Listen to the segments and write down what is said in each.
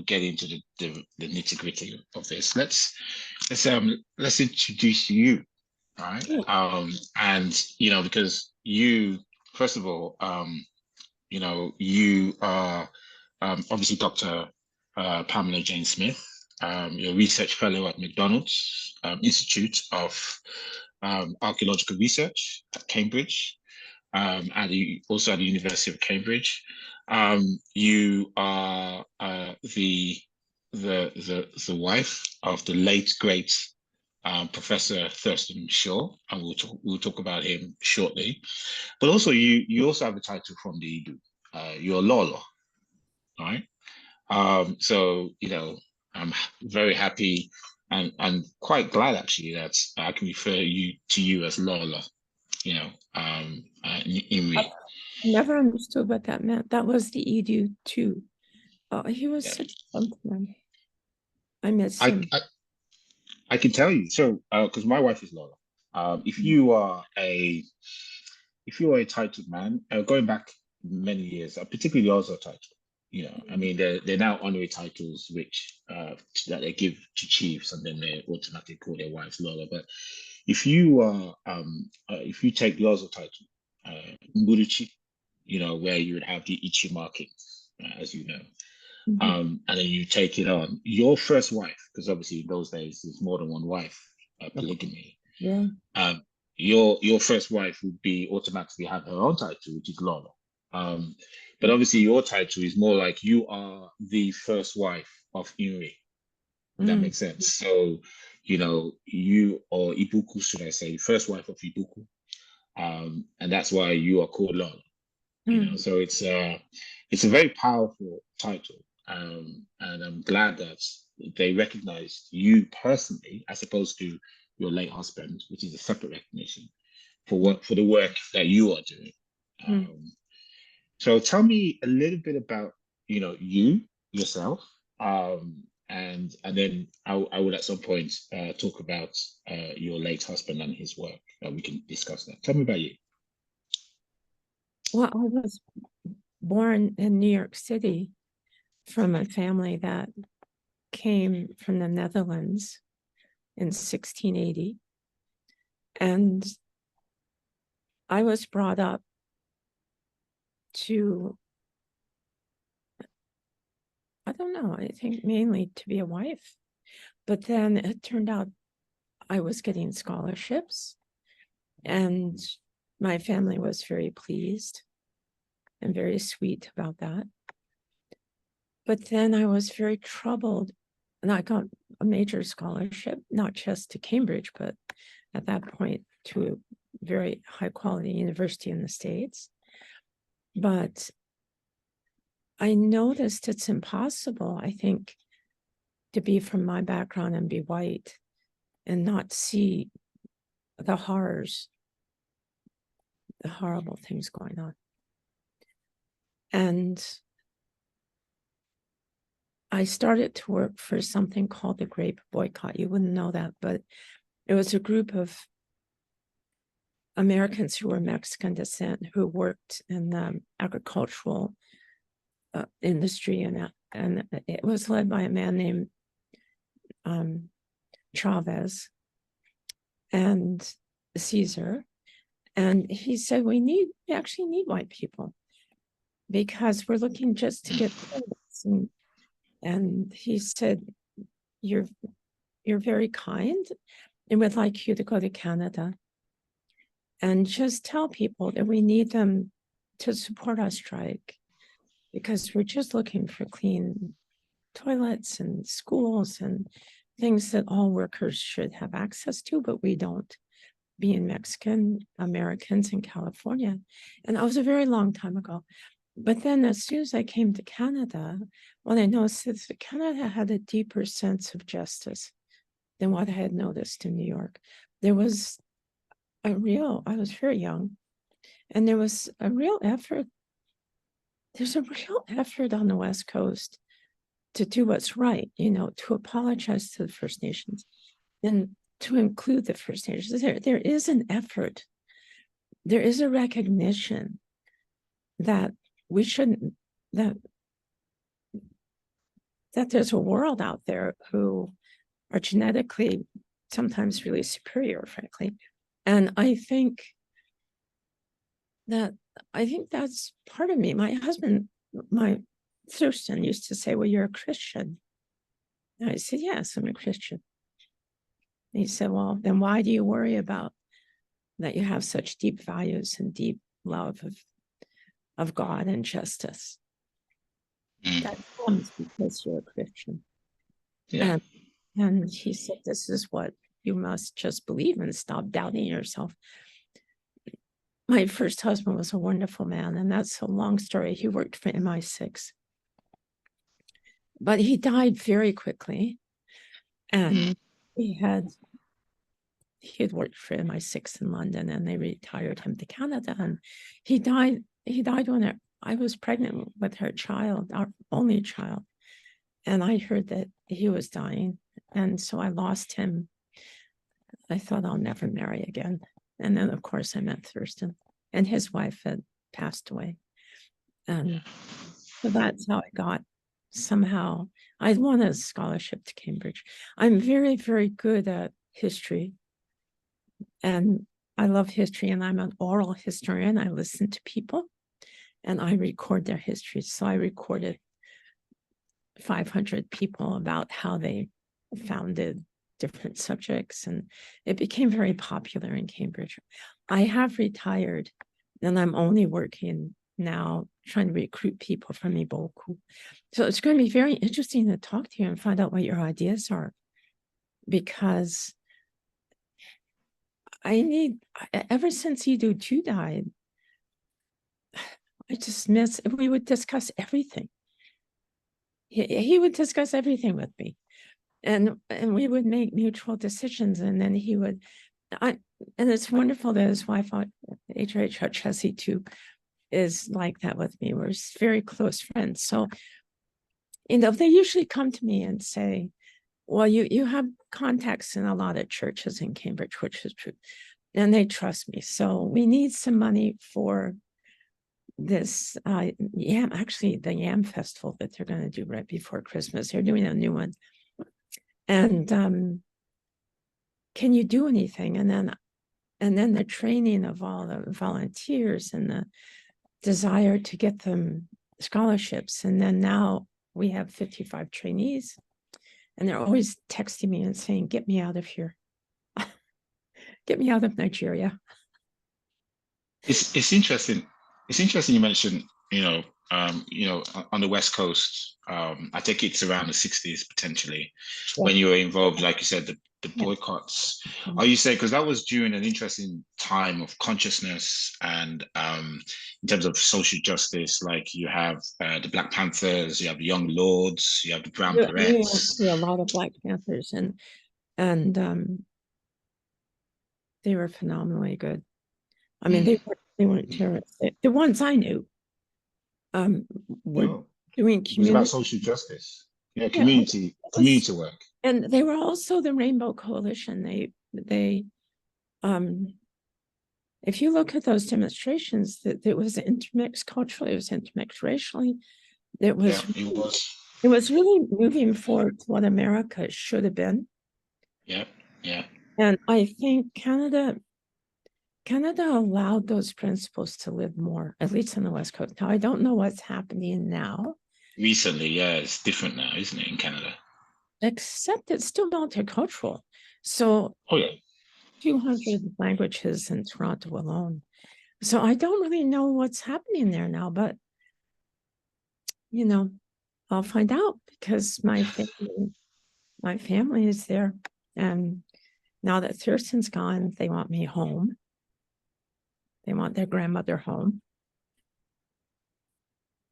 get into the nitty-gritty of this. Let's introduce you, right? And because you, first of all, you are obviously Dr. Pamela Jane Smith. You're a research fellow at McDonald's Institute of Archaeological Research at Cambridge, also at the University of Cambridge. You are the wife of the late great Professor Thurstan, and we'll talk about him shortly. But also, you also have a title from the Igbo. You're Lolo, right? So I'm very happy and quite glad actually that I can refer to you as Lola. In I never understood what that meant. That was the Edu too. He was such a gentleman. I miss him. I can tell you. So, because my wife is Lola. If you are a titled man, going back many years, particularly also title, I mean, they're now honorary titles which that they give to chiefs, and then they automatically call their wives Lola. But if you are if you take the Ozo title, Mburuchi, where you would have the Ichi marking, as you know. And then you take it on your first wife, because obviously in those days there's more than one wife, polygamy. Yeah. Your first wife would be automatically have her own title, which is Lola. But obviously your title is more like you are the first wife of Inri. That makes sense. So, you or Ibuku, should I say, first wife of Ibuku. And that's why you are called Lola. So it's a very powerful title. And I'm glad that they recognized you personally, as opposed to your late husband, which is a separate recognition for the work that you are doing. So tell me a little bit about you yourself, and then I would at some point talk about your late husband and his work. We can discuss that. Tell me about you. Well, I was born in New York City from a family that came from the Netherlands in 1680. And I was brought up to, I don't know, I think mainly to be a wife. But then it turned out I was getting scholarships, and my family was very pleased and very sweet about that. But then I was very troubled, and I got a major scholarship, not just to Cambridge, but at that point to a very high quality university in the States. But I noticed it's impossible, I think, to be from my background and be white and not see the horrors, the horrible things going on. And I started to work for something called the Grape Boycott. You wouldn't know that, but it was a group of Americans who were Mexican descent who worked in the agricultural industry, and it was led by a man named Chavez and Caesar. And he said, we actually need white people because we're looking just to get votes. And he said, you're very kind, and we'd like you to go to Canada and just tell people that we need them to support our strike, because we're just looking for clean toilets and schools and things that all workers should have access to, but we don't, being Mexican Americans in California. And that was a very long time ago. But then as soon as I came to Canada, what I noticed is that Canada had a deeper sense of justice than what I had noticed in New York. There was I was very young, and there was a real effort. There's a real effort on the West Coast to do what's right, to apologize to the First Nations and to include the First Nations. There is an effort. There is a recognition that we shouldn't, that that there's a world out there who are genetically sometimes really superior, frankly. And I think that's part of me. My husband, my Thurstan, used to say, well, you're a Christian. And I said, yes, I'm a Christian. And he said, well, then why do you worry about that you have such deep values and deep love of God and justice? That comes because you're a Christian. Yeah. And he said, this is what you must just believe and stop doubting yourself. My first husband was a wonderful man, and that's a long story. He worked for MI6, but he died very quickly. And he had worked for MI6 in London, and they retired him to Canada. And he died when I was pregnant with her child, our only child. And I heard that he was dying. And so I lost him. I thought I'll never marry again. And then, of course, I met Thurstan, and his wife had passed away. And so that's how I got somehow. I won a scholarship to Cambridge. I'm very, very good at history. And I love history, and I'm an oral historian. I listen to people and I record their histories. So I recorded 500 people about how they founded different subjects, and it became very popular in Cambridge. I have retired, and I'm only working now trying to recruit people from Igbo Ukwu. So it's going to be very interesting to talk to you and find out what your ideas are, because ever since UGOEJU died, I just miss, we would discuss everything. He would discuss everything with me. And we would make mutual decisions, and then he would, and it's wonderful that his wife, H.R.H. Chessie, too, is like that with me. We're very close friends. So, they usually come to me and say, well, you have contacts in a lot of churches in Cambridge, which is true, and they trust me. So we need some money for this actually the Yam Festival that they're going to do right before Christmas. They're doing a new one. And can you do anything? And then the training of all the volunteers and the desire to get them scholarships. And then now we have 55 trainees, and they're always texting me and saying, get me out of here. Get me out of Nigeria. It's interesting. It's interesting you mentioned, on the West Coast, I think it's around the 60s potentially, when you were involved, like you said, the boycotts. Are you saying, because that was during an interesting time of consciousness and in terms of social justice, like you have the Black Panthers, you have the Young Lords, you have the Brown Berets. A lot of Black Panthers, and they were phenomenally good. I mean, they weren't terrorists. The ones I knew were doing community. It was about social justice. Yeah, community work. And they were also the Rainbow Coalition. They if you look at those demonstrations, that it was intermixed culturally, it was intermixed racially. It was really moving forward to what America should have been. Yeah. And I think Canada allowed those principles to live more, at least on the West Coast. Now, I don't know what's happening now. Recently, yeah, it's different now, isn't it, in Canada? Except it's still multicultural. So, 200 languages in Toronto alone. So I don't really know what's happening there now, but, I'll find out, because my family is there. And now that Thurston's gone, they want me home. They want their grandmother home.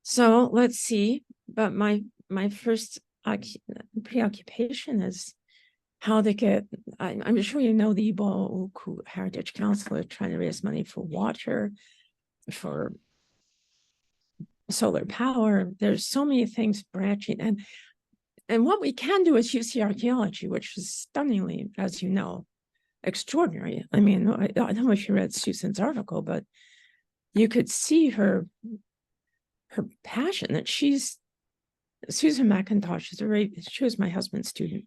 So let's see. But my first preoccupation is how to get, I'm sure you know, the Igbo Ukwu Heritage Council is trying to raise money for water, for solar power. There's so many things branching. And what we can do is UC archaeology, which is stunningly, as you know, extraordinary. I mean, I don't know if you read Susan's article, but you could see her passion, that she's Susan McIntosh she was my husband's student,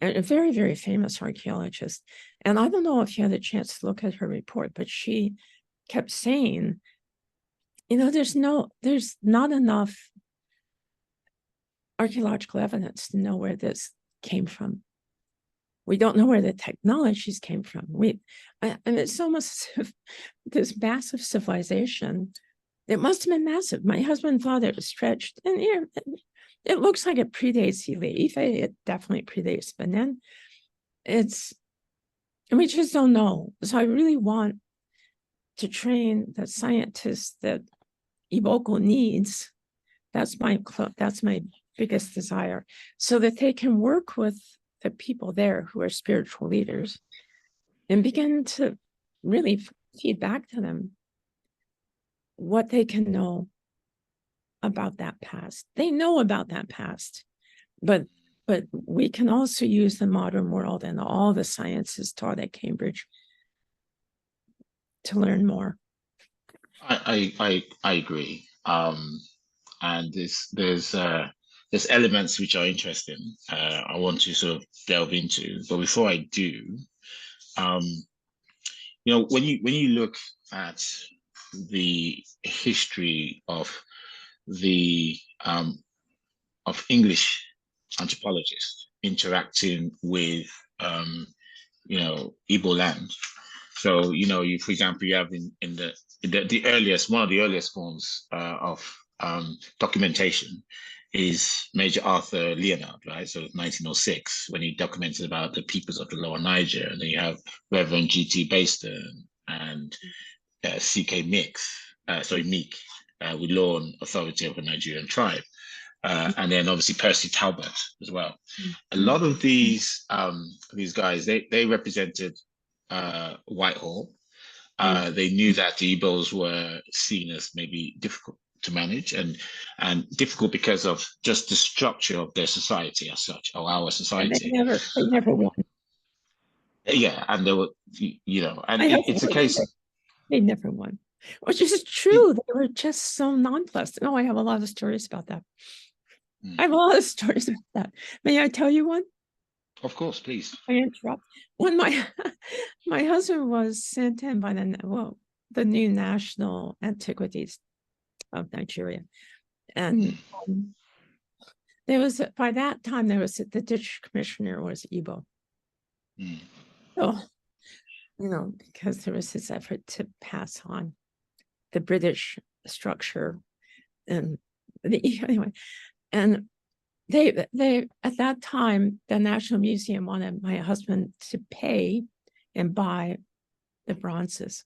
and a very, very famous archaeologist. And I don't know if you had a chance to look at her report, but she kept saying, there's not enough archaeological evidence to know where this came from. We don't know where the technologies came from. And it's almost as if this massive civilization, it must have been massive. My husband thought it was stretched, and it looks like it predates Ife. It definitely predates, but then and we just don't know. So I really want to train the scientists that Igbo Ukwu needs. That's my biggest desire, so that they can work with the people there who are spiritual leaders and begin to really feed back to them what they can know about that past. They know about that past, but we can also use the modern world and all the sciences taught at Cambridge to learn more. I agree. And there's elements which are interesting. I want to sort of delve into, but before I do, when you look at the history of the of English anthropologists interacting with Igboland. So you, for example, you have in the earliest, one of the earliest forms of documentation is Major Arthur Leonard, right? So 1906, when he documented about the peoples of the Lower Niger. And then you have Reverend G.T. Baster and C.K. Meek, with Law and Authority of a Nigerian Tribe. And then obviously Percy Talbot as well. A lot of these guys, they represented Whitehall. They knew that the Igbos were seen as maybe difficult to manage and difficult because of just the structure of their society as such, or our society. They never won. Yeah, and they were, and it's a case. They never won, which is true. They were just so nonplussed. Oh, I have a lot of stories about that. I have a lot of stories about that. May I tell you one? Of course, please. I interrupt. When my husband was sent in by the new National Antiquities of Nigeria, and there was, by that time, there was the district commissioner was Igbo. So, because there was this effort to pass on the British structure, and anyway, and they at that time, the National Museum wanted my husband to pay and buy the bronzes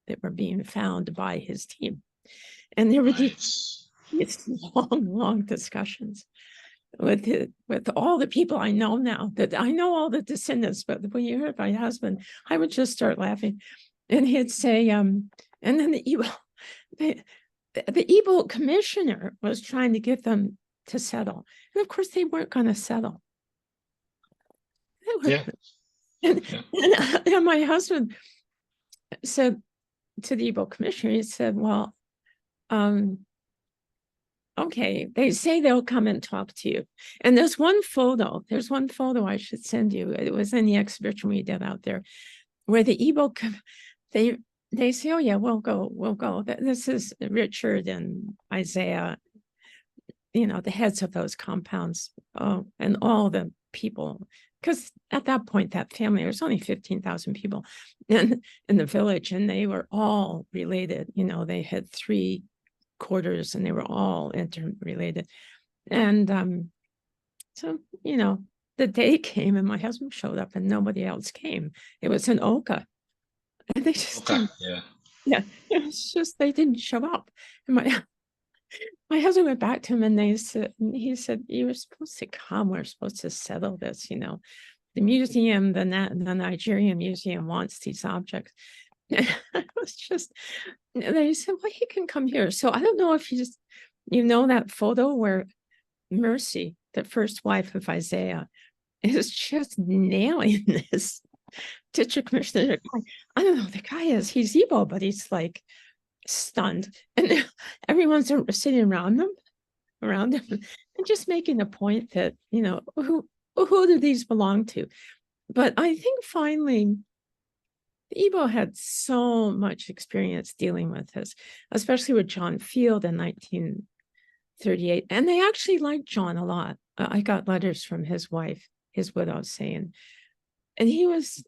that were being found by his team. And there were these long discussions with all the people I know now, that I know all the descendants, but when you heard my husband, I would just start laughing. And he'd say, and then the Igbo commissioner was trying to get them to settle. And of course, they weren't going to settle. And my husband said to the Igbo commissioner, he said, well, okay, they say they'll come and talk to you. And there's one photo I should send you. It was in the exhibition we did out there, where the Igbo, they say, oh yeah, we'll go. This is Richard and Isaiah, the heads of those compounds, and all the people. Because at that point, that family, there was only 15,000 people in the village, and they were all related. They had 3 quarters, and they were all interrelated. And so, the day came, and my husband showed up, and nobody else came. It was an Oka, and they just it was just they didn't show up. And my husband went back to him, and he said, you were supposed to come. We're supposed to settle this. The museum, the Nigerian museum wants these objects. It was just, they said, well, he can come here. So I don't know if that photo where Mercy, the first wife of Isaiah, is just nailing this district commissioner. I don't know, the guy he's Igbo, but he's like stunned. And everyone's sitting around him. I'm just making a point that, who do these belong to? But I think finally, Igbo had so much experience dealing with this, especially with John Field in 1938. And they actually liked John a lot. I got letters from his wife, his widow, saying, and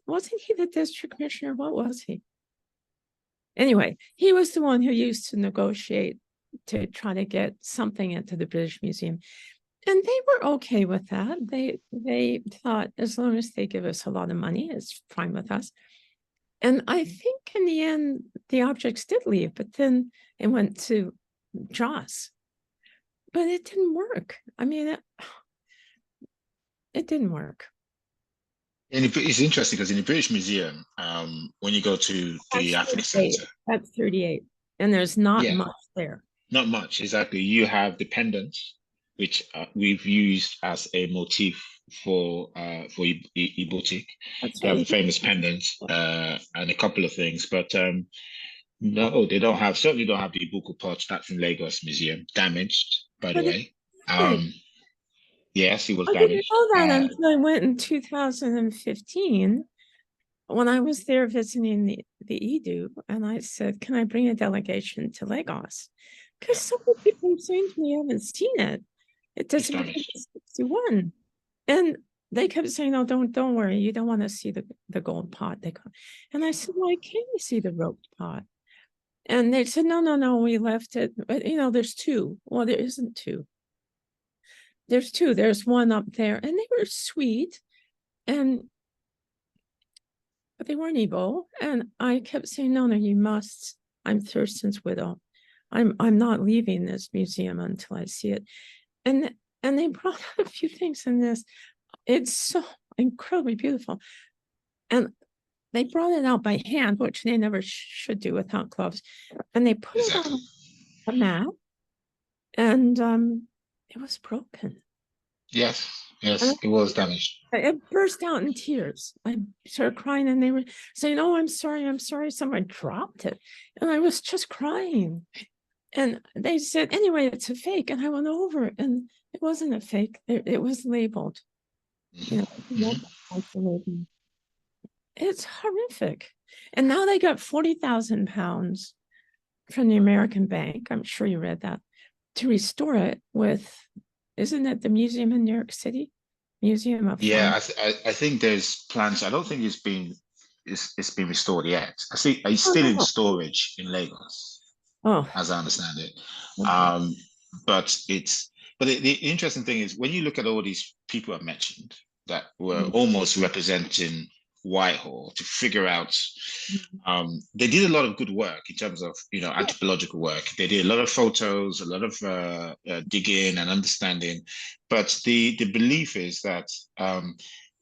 wasn't he the district commissioner? What was he? Anyway, he was the one who used to negotiate to try to get something into the British Museum. And they were okay with that. They thought as long as they give us a lot of money, it's fine with us. And I think in the end, the objects did leave, but then it went to Joss. But it didn't work. I mean, it didn't work. And it's interesting because in the British Museum, when you go to the Africa Center, That's 38. And there's not much there. Not much, exactly. You have the pendants, which we've used as a motif for Ibotik. You have the famous pendants and a couple of things, but no, they certainly don't have the Igbo Ukwu pot. That's in Lagos Museum, damaged, by the way. Yes, it was damaged. I didn't know that until I went in 2015 when I was there visiting the EDU, and I said, "Can I bring a delegation to Lagos?" Because some people are saying to me, "I haven't seen it. It doesn't begin to 61." And they kept saying, "Oh, don't worry, you don't want to see the gold pot." And I said, "Why can't you see the roped pot?" And they said, no, we left it. But there's two. Well, there isn't two. There's two. There's one up there, and they were sweet, but they weren't Igbo. And I kept saying, no, you must. I'm Thurstan's widow. I'm not leaving this museum until I see it. And they brought out a few things in this. It's so incredibly beautiful. And they brought it out by hand, which they never should do without gloves. And they put it on a mat, and it was broken. Yes, it was damaged. It burst out in tears. I started crying, and they were saying, "Oh, I'm sorry. Someone dropped it." And I was just crying. And they said, "Anyway, it's a fake." And I went over, and it wasn't a fake. It was labeled. It's horrific. And now they got 40,000 pounds from the American Bank. I'm sure you read that, to restore it isn't it the museum in New York City? Museum of I think there's plans. I don't think it's been restored yet. I see it's still in storage in Lagos. As I understand it. Okay. But the interesting thing is when you look at all these people I've mentioned that were almost representing Whitehall to figure out, they did a lot of good work in terms of anthropological work. They did a lot of photos, a lot of digging and understanding, but the belief is that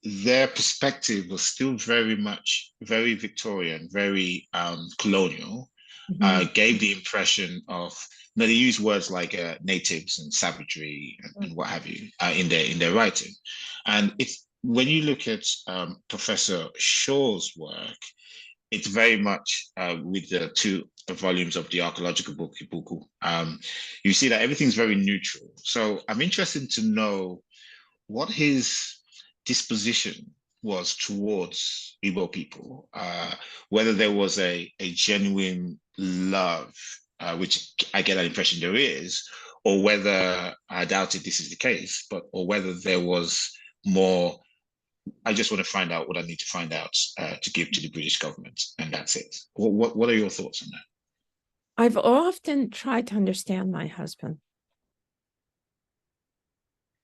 their perspective was still very Victorian, very colonial. Gave the impression of they use words like natives and savagery and what have you in their writing, and it's when you look at Professor Shaw's work, it's very much with the 2 volumes of the archaeological book, Igbo Ukwu. You see that everything's very neutral. So I'm interested to know what his disposition was towards Igbo people, whether there was a genuine love, which I get an impression there is, or whether I doubted this is the case, or whether there was more. I just want to find out what I need to find out to give to the British government, and that's it. What are your thoughts on that? I've often tried to understand my husband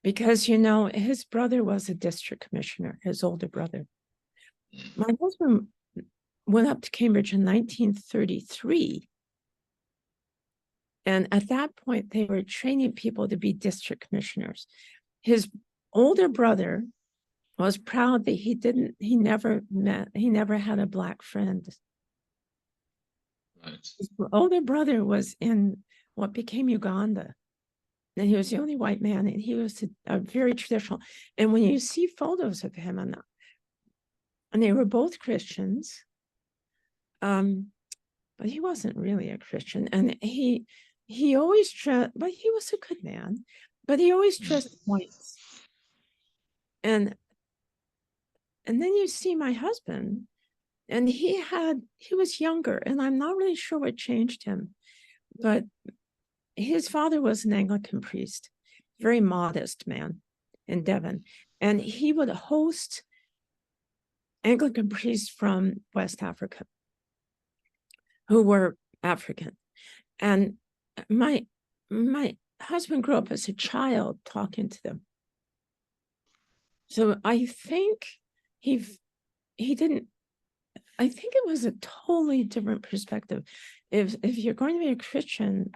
because, his brother was a district commissioner, his older brother. My husband went up to Cambridge in 1933. And at that point, they were training people to be district commissioners. His older brother was proud that he never had a Black friend. Right. His older brother was in what became Uganda. And he was the only white man, and he was a very traditional. And when you see photos of him, and they were both Christians, but he wasn't really a Christian. And he always but he was a good man. but he always dressed whites. And then you see my husband, and he was younger, and I'm not really sure what changed him, but his father was an Anglican priest, very modest man in Devon, and he would host Anglican priests from West Africa who were African. And my husband grew up as a child talking to them. So I think he didn't, I think it was a totally different perspective. If you're going to be a Christian,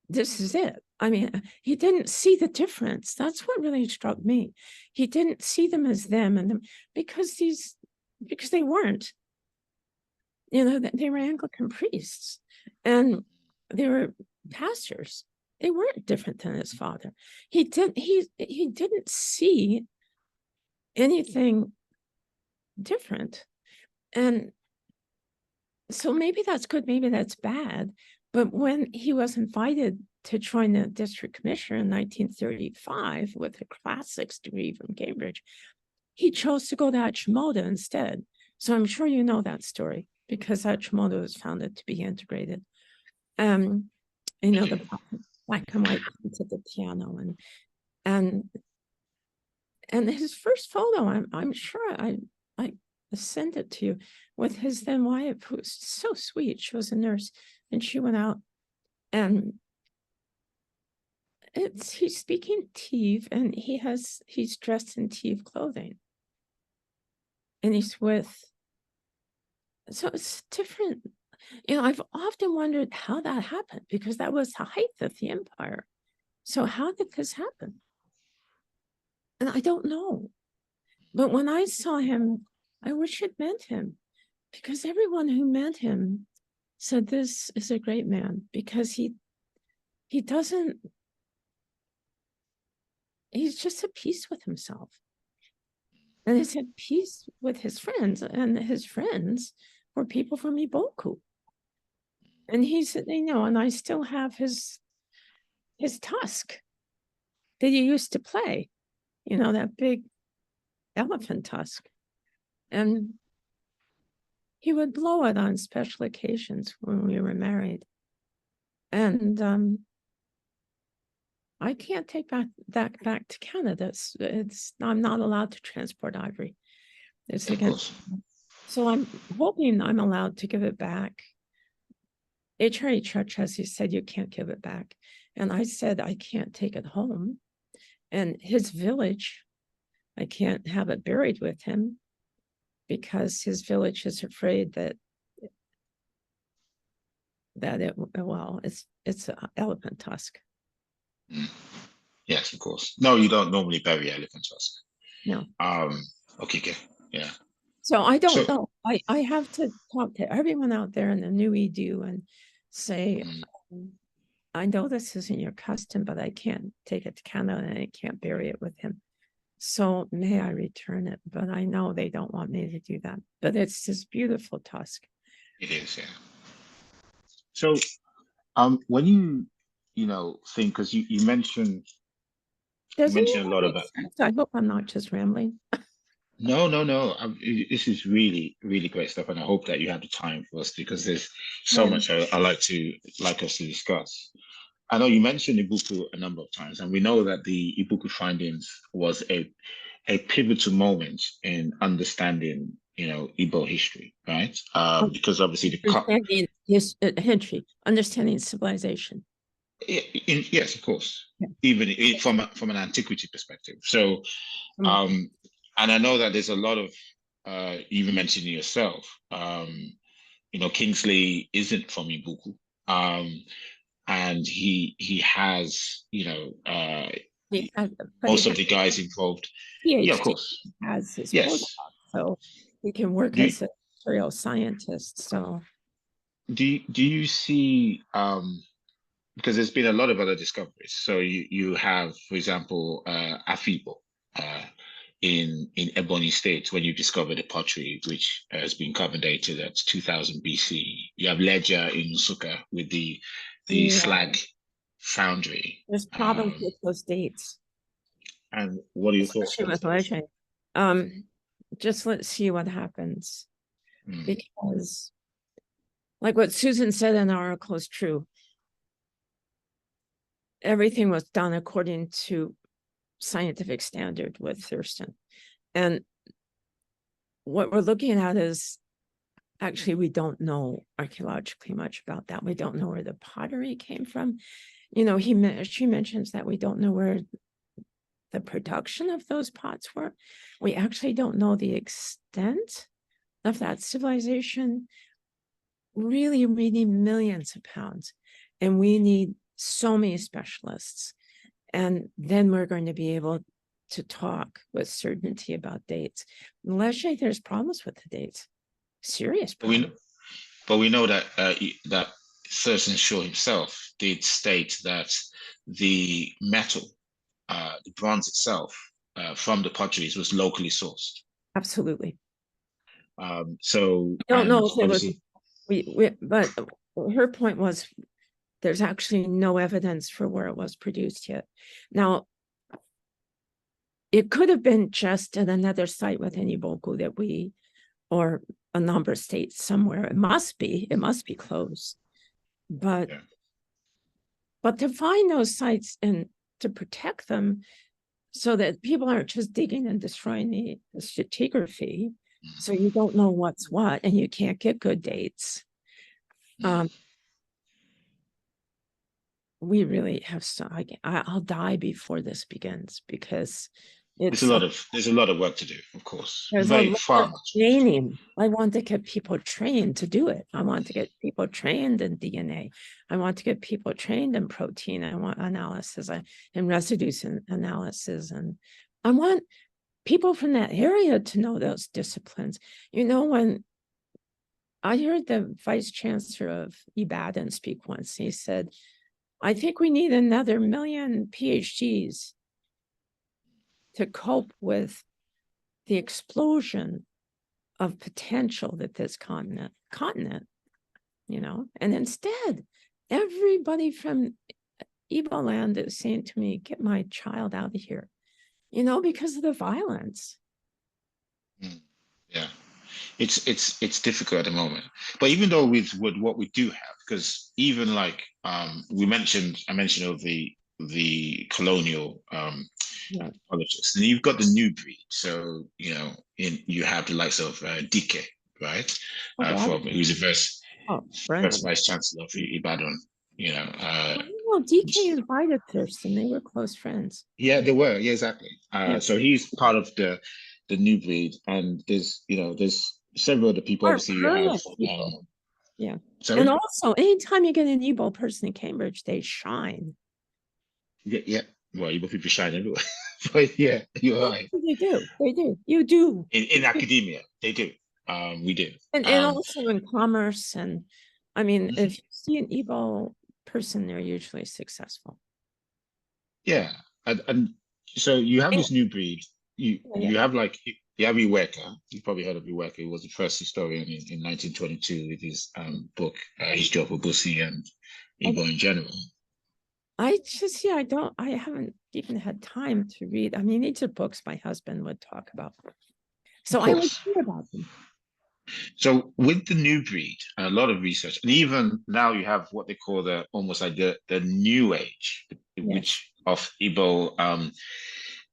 this is it. I mean, he didn't see the difference. That's what really struck me. He didn't see them as them and them because they weren't. You know, they were Anglican priests and they were pastors. They weren't different than his father. He didn't see anything different. And so maybe that's good, maybe that's bad. But when he was invited to join the district commissioner in 1935 with a classics degree from Cambridge, he chose to go to Achimota instead. So I'm sure you know that story because Achimota was founded to be integrated. You know, the black and white at the piano and his first photo, I'm sure I sent it to you with his then wife, who was so sweet. She was a nurse, and she went out, and he's speaking Tiv, and he's dressed in Tiv clothing, and he's with. So it's different. You know, I've often wondered how that happened because that was the height of the empire. So how did this happen? And I don't know. But when I saw him, I wish I'd met him because everyone who met him said this is a great man because he's just at peace with himself. And he's at peace with his friends, and his friends were people from Igbo Ukwu. And he said, you know, and I still have his tusk that he used to play, you know, that big elephant tusk. And he would blow it on special occasions when we were married. And I can't take that back to Canada. I'm not allowed to transport ivory. It's against. So I'm hoping I'm allowed to give it back. HRE Church has said you can't give it back. And I said I can't take it home. And his village, I can't have it buried with him because his village is afraid that it's an elephant tusk. Yes, of course. No, you don't normally bury elephant tusk. No. Okay, good. Yeah. So I don't know. I have to talk to everyone out there in the new EDU and say, I know this isn't your custom, but I can't take it to Canada and I can't bury it with him. So may I return it? But I know they don't want me to do that. But it's this beautiful tusk. It is, yeah. So when you know, think, because you mentioned a lot about. I hope I'm not just rambling. No. This is really, really great stuff, and I hope that you have the time for us because there's so much I like us to discuss. I know you mentioned Igbo Ukwu a number of times, and we know that the Igbo Ukwu findings was a pivotal moment in understanding, you know, Igbo history, right? Because obviously understanding civilization. Yes, of course. Yeah. Even from an antiquity perspective. So, and I know that there's a lot of you even mentioned yourself. You know, Kingsley isn't from Igbo Ukwu. And he has, you know, most of the guys involved. PhD, yeah, of course. Has his postdoc, so he can work as a material scientist. So, do you see? Because there's been a lot of other discoveries. So you have, for example, Afibo in Ebonyi State when you discover the pottery, which has been carbon dated at 2000 BC. You have Ledger in Nsukka with the slag foundry. There's problems with those dates, And what are your thoughts especially on with this? Leger. Just let's see what happens. Because, like what Susan said in our article is true. Everything was done according to scientific standard with Thurstan. And what we're looking at is actually, we don't know archaeologically much about that. We don't know where the pottery came from. You know, she mentions that we don't know where the production of those pots were. We actually don't know the extent of that civilization. Really, we need millions of pounds, and we need so many specialists. And then we're going to be able to talk with certainty about dates. Leger, there's problems with the dates. Serious problems. But we know that that Thurston Shaw himself did state that the metal, the bronze itself, from the potteries was locally sourced. Absolutely. So I don't know if it was obviously, but her point was there's actually no evidence for where it was produced yet. Now, it could have been just at another site within Igbo Ukwu that or a number of states somewhere. It must be close. But yeah. but to find those sites and to protect them so that people aren't just digging and destroying the stratigraphy, so you don't know what's what and you can't get good dates. We really have I'll die before this begins, because There's a lot of work to do, of course. there's a lot of training. I want to get people trained to do it. I want to get people trained in DNA. I want to get people trained in protein. I want analysis and residues analysis. And I want people from that area to know those disciplines. You know, when I heard the vice chancellor of Ibadan speak once, he said, I think we need another 1 million PhDs to cope with the explosion of potential that this continent, you know, and instead, everybody from Igboland is saying to me, get my child out of here, you know, because of the violence. Yeah, it's difficult at the moment. But even though with what we do have, because even like I mentioned of the colonial politics, and you've got the new breed. So you have the likes of Dike, right? Who's the first vice chancellor of Ibadan. Dike invited Thurstan. They were close friends. Yeah, they were. Yeah, exactly. So he's part of the new breed, and there's several other people. Obviously, you have yeah. Sorry? And also, anytime you get an Igbo person in Cambridge, they shine. Yeah. Well, Igbo people shine everywhere. But yeah, you're right. They do. They do. You do. In academia, they do. We do. And also in commerce. And I mean, if you see an Igbo person, they're usually successful. Yeah. And so you have this new breed. You have Iweka. You've probably heard of Iweka. He was the first historian in 1922 with his book, History of Obusi and Igbo in general. I haven't even had time to read. I mean, these are books my husband would talk about. So I would hear about them. So with the new breed, a lot of research, and even now you have what they call the new age, which of Igbo,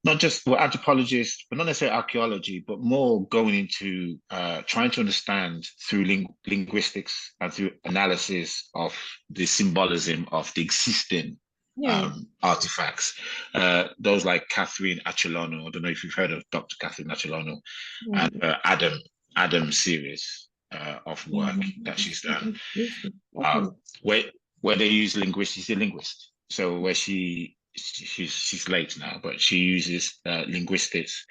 not just anthropologists, but not necessarily archaeology, but more going into trying to understand through linguistics and through analysis of the symbolism of the existing artifacts. Those like Catherine Achelano. I don't know if you've heard of Dr. Catherine Achelano, and Adam series of work that she's done, where they use linguistics. She's a linguist, so where she's late now, but she uses linguistics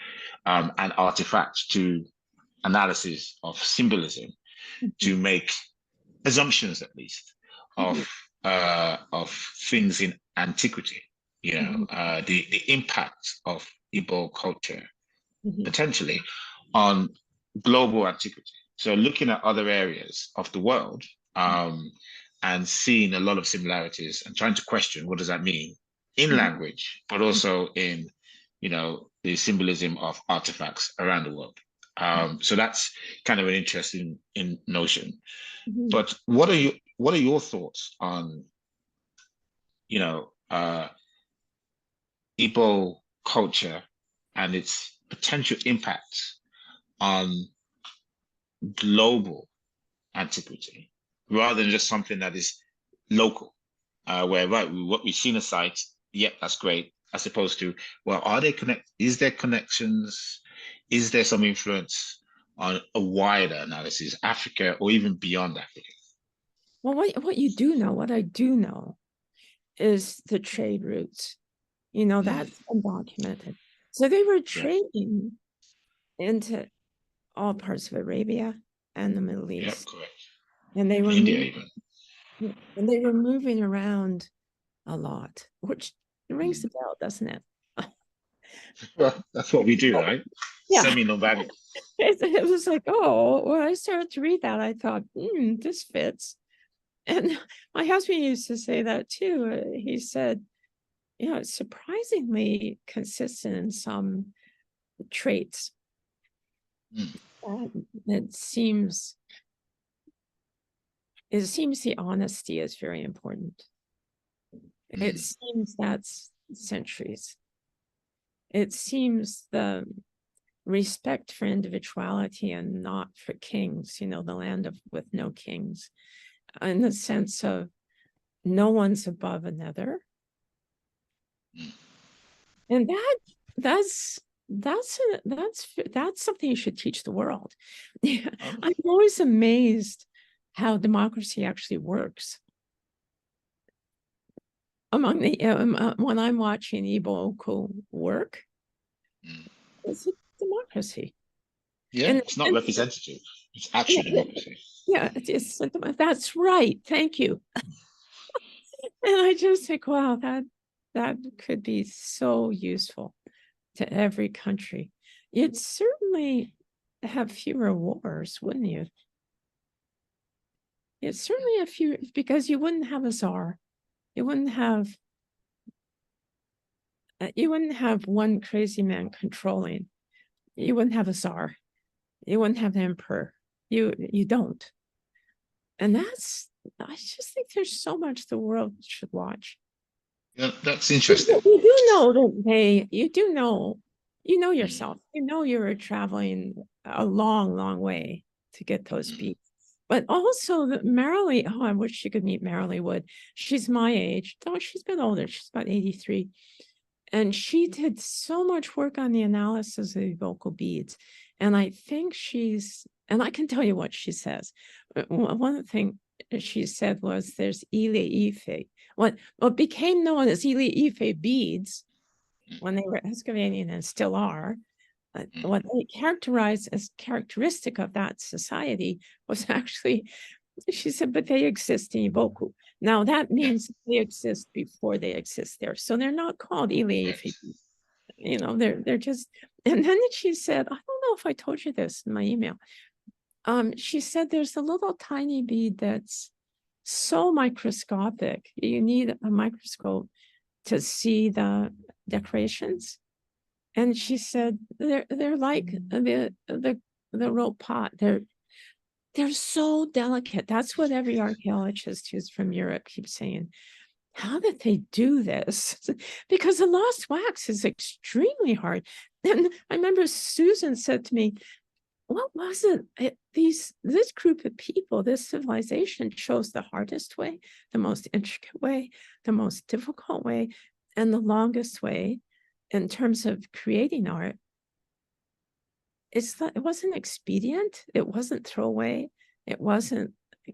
and artifacts to analysis of symbolism to make assumptions, at least, of things in antiquity. The impact of Igbo culture potentially on global antiquity. So looking at other areas of the world and seeing a lot of similarities and trying to question what does that mean in language, but also in, the symbolism of artifacts around the world. So that's kind of an interesting notion. But what are your thoughts on, Igbo culture and its potential impacts on global antiquity, rather than just something that is local, where what we've seen a site, yep, that's great, as opposed to, well, is there connections? Is there some influence on a wider analysis, Africa or even beyond Africa? Well, what you do know, what I do know, is the trade routes. That's undocumented. So they were trading into all parts of Arabia and the Middle East. Correct. And they were India even. And they were moving around a lot, which rings the bell, doesn't it? Well, that's what we do, right? Yeah. Semi-nomadic. It was like, oh, when I started to read that, I thought, this fits. And my husband used to say that too. He said, it's surprisingly consistent in some traits. It seems the honesty is very important. It seems that's centuries. It seems the respect for individuality and not for kings, the land with no kings, in the sense of no one's above another. And that's something you should teach the world. I'm always amazed how democracy actually works. Among the when I'm watching Igbo Ukwu work, it's a democracy. Yeah, and it's not representative. It's actually democracy. Yeah, that's right. Thank you. And I just think, wow, that could be so useful to every country. You'd certainly have fewer wars, wouldn't you? It's certainly a few, because you wouldn't have a czar. You wouldn't have one crazy man controlling. You wouldn't have a czar. You wouldn't have an emperor. You don't. And I just think there's so much the world should watch. Yeah, that's interesting. You do know that you know yourself. You were traveling a long, long way to get those beats. But also that Marilee, I wish she could meet Marilee Wood. She's my age. Oh, she's a bit older. She's about 83. And she did so much work on the analysis of the vocal beads. And I think and I can tell you what she says. One of the things she said was there's Ile Ife. What became known as Ile Ife beads when they were excavating and still are, what they characterized as characteristic of that society was actually, she said, but they exist in Igbo Ukwu. Now that means they exist before they exist there. So they're not called Ile Ife. They're just, and then she said, I don't know if I told you this in my email. She said there's a little tiny bead that's so microscopic. You need a microscope to see the decorations. And she said they're like the rope pot. They're so delicate. That's what every archaeologist who's from Europe keeps saying. How did they do this? Because the lost wax is extremely hard. And I remember Susan said to me, what was it? This group of people, this civilization chose the hardest way, the most intricate way, the most difficult way, and the longest way in terms of creating art. It wasn't expedient. It wasn't throwaway. It wasn't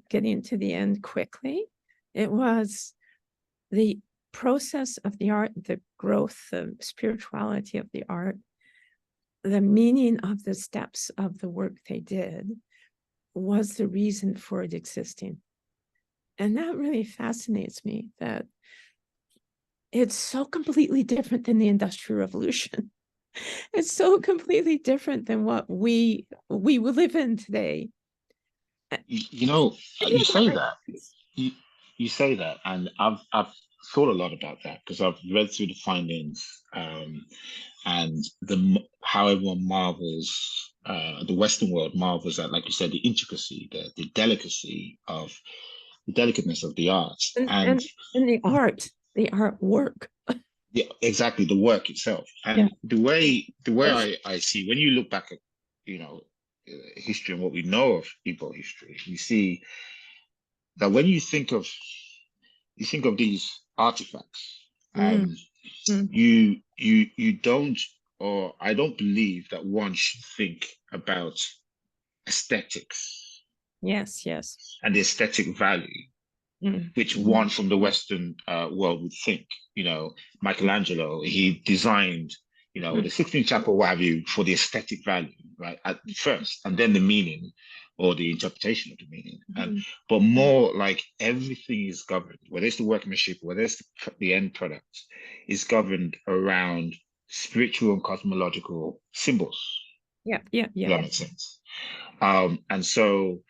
getting to the end quickly. It was the process of the art, the growth, the spirituality of the art, the meaning of the steps of the work they did was the reason for it existing. And that really fascinates me, that it's so completely different than the Industrial Revolution. It's so completely different than what we live in today. You say that. you say that, and I've thought a lot about that because I've read through the findings, and how everyone marvels, the Western world marvels at, like you said, the intricacy, the delicacy of the delicateness of the art, and and and, and the artwork. yeah, exactly, the work itself, Yeah. and the way I see when you look back at, you know, history and what we know of Igbo history, you see that when you think of these artifacts, Mm, mm. you don't, or I don't believe that one should think about aesthetics Yes, yes. and the aesthetic value, Mm, which one from the Western world would think. You know, Michelangelo, he designed, you know, mm, the Sistine Chapel, what have you, for the aesthetic value, right, at first, and then the meaning or the interpretation of the meaning. And mm. but more like everything is governed, whether it's the workmanship, whether it's the end product, is governed around spiritual and cosmological symbols. Yeah, yeah, If yeah. that makes sense. And so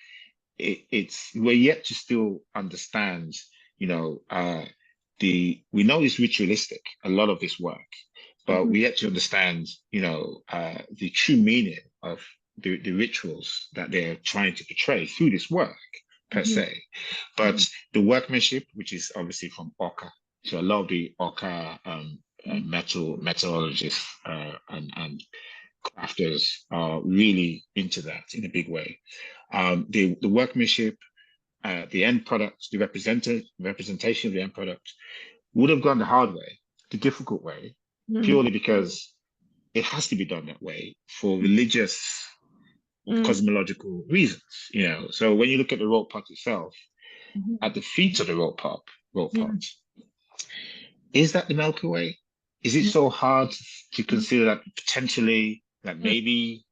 it's we're yet to still understand, you know, we know it's ritualistic, a lot of this work, but Mhm, we yet to understand, you know, the true meaning of the rituals that they're trying to portray through this work per mhm, se. But mhm, the workmanship, which is obviously from Oka, so a lot of the Oka mhm, metallurgists and crafters are really into that in a big way. The workmanship, the end product, the representation of the end product would have gone the hard way, the difficult way, mhm, purely because it has to be done that way for religious, mhm, cosmological reasons. You know, so when you look at the rope pot itself, mhm, at the feet of the rope pot, mhm, is that the Milky Way? Is it so hard to mhm, consider that potentially, that mhm, maybe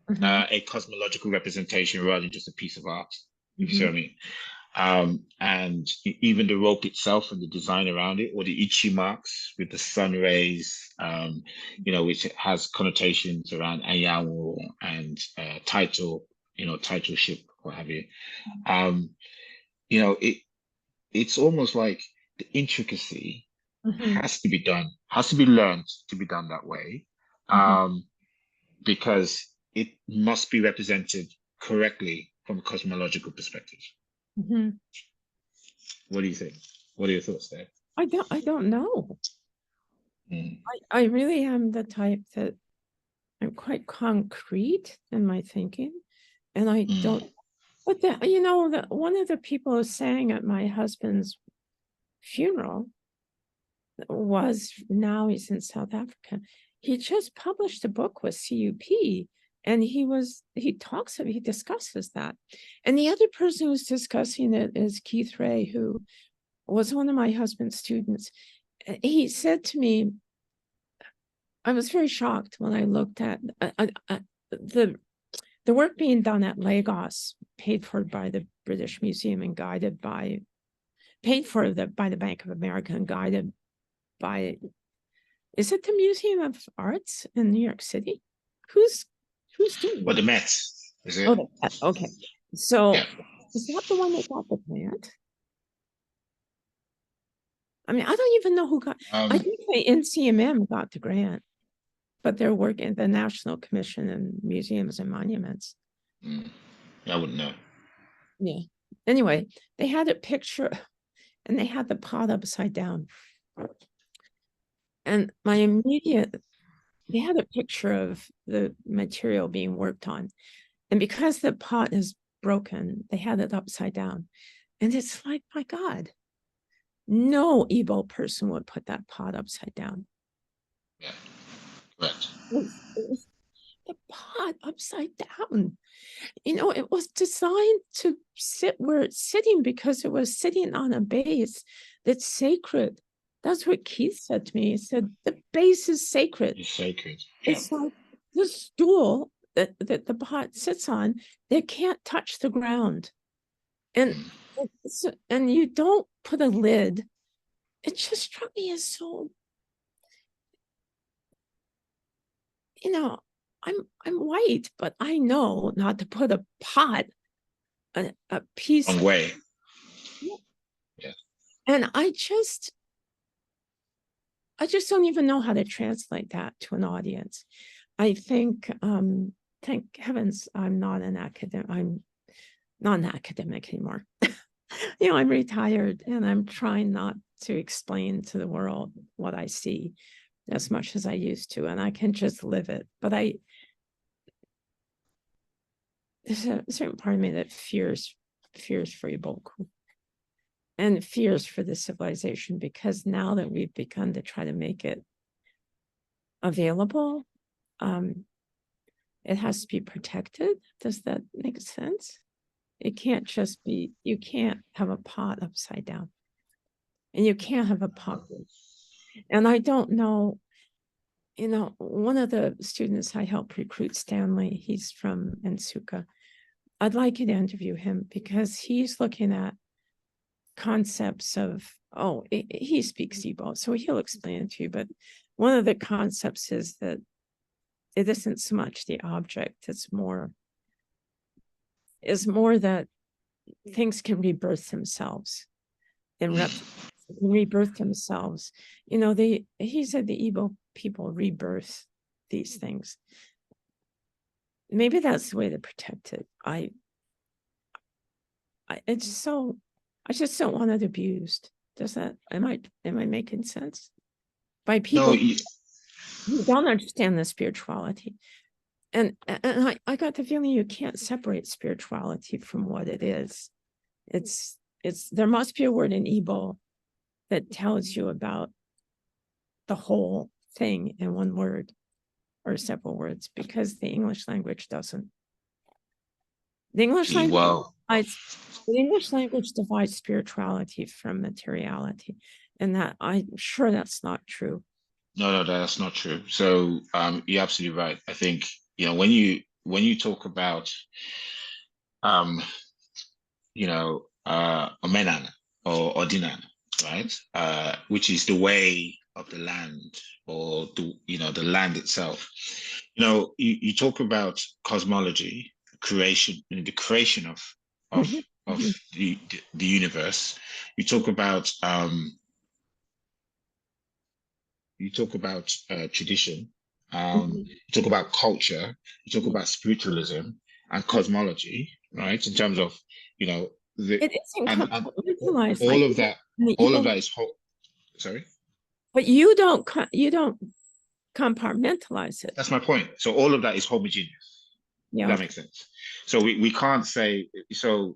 mhm, a cosmological representation rather than just a piece of art? If you see mhm, what I mean? And even the rope itself and the design around it, or the ichi marks with the sun rays, you know, which has connotations around Ayahu and title, you know, titleship, what have you. Um, you know, it's almost like the intricacy mhm, has to be done, has to be learned to be done that way, mhm, because it must be represented correctly from a cosmological perspective. mhm. What do you think? What are your thoughts there? I don't know. Mm, I really am the type that I'm quite concrete in my thinking, and I don't. mm, But one of the people who sang at my husband's funeral was now he's in South Africa. He just published a book with CUP, and he discusses that. And the other person who's discussing it is Keith Ray, who was one of my husband's students. He said to me, I was very shocked when I looked at the work being done at Lagos, paid for by the British Museum and paid for by the Bank of America and guided by, is it the Museum of Arts in New York City? Who's doing But that? the Mets, is it? Oh, okay. So Yeah. is that the one that got the grant? I mean, I don't even know who got. I Um, think the NCMM got the grant, but they're working the National Commission on Museums and Monuments. mm, I wouldn't know. Yeah. Anyway, they had a picture, and they had the pot upside down. And they had a picture of the material being worked on. And because the pot is broken, they had it upside down. And it's like, my God, no Igbo person would put that pot upside down. Yeah, correct. It was the pot upside down. It was designed to sit where it's sitting because it was sitting on a base that's sacred. That's what Keith said to me. He said, the base is sacred. It's sacred. Yeah. It's like the stool that the pot sits on, they can't touch the ground. And Mm, and you don't put a lid. It just struck me as so, you know, I'm white, but I know not to put a pot, a piece. wrong way. Yeah. And I just don't even know how to translate that to an audience. I think, thank heavens, I'm not an academic anymore. I'm retired, and I'm trying not to explain to the world what I see as much as I used to, and I can just live it. But there's a certain part of me that fears for Igbo Ukwu and fears for the civilization, because now that we've begun to try to make it available, it has to be protected. Does that make sense? It can't just be, you can't have a pot upside down, and you can't have a pot. And I don't know, one of the students I helped recruit, Stanley, he's from Nsuka. I'd like you to interview him, because he's looking at concepts of, he speaks Igbo, so he'll explain it to you. But one of the concepts is that it isn't so much the object, it's more that things can rebirth themselves and rebirth themselves. He said the Igbo people rebirth these things. Maybe that's the way to protect it. I just don't want it abused. Am I making sense? By people who don't understand the spirituality. And I got the feeling you can't separate spirituality from what it is. There must be a word in Igbo that tells you about the whole thing in one word or several words, because the English language doesn't. The English language divides spirituality from materiality, and that I'm sure that's not true. No, that's not true. So you're absolutely right. I think, when you talk about omenana or ordinana, right? Which is the way of the land, or the land itself. You talk about cosmology, creation, the creation of the universe. You talk about tradition. You talk about culture. You talk about spiritualism and cosmology, right? In terms of, it isn't compartmentalized. All of that is whole. Sorry, but you don't compartmentalize it. That's my point. So all of that is homogeneous. Yeah, that makes sense. So we can't say, so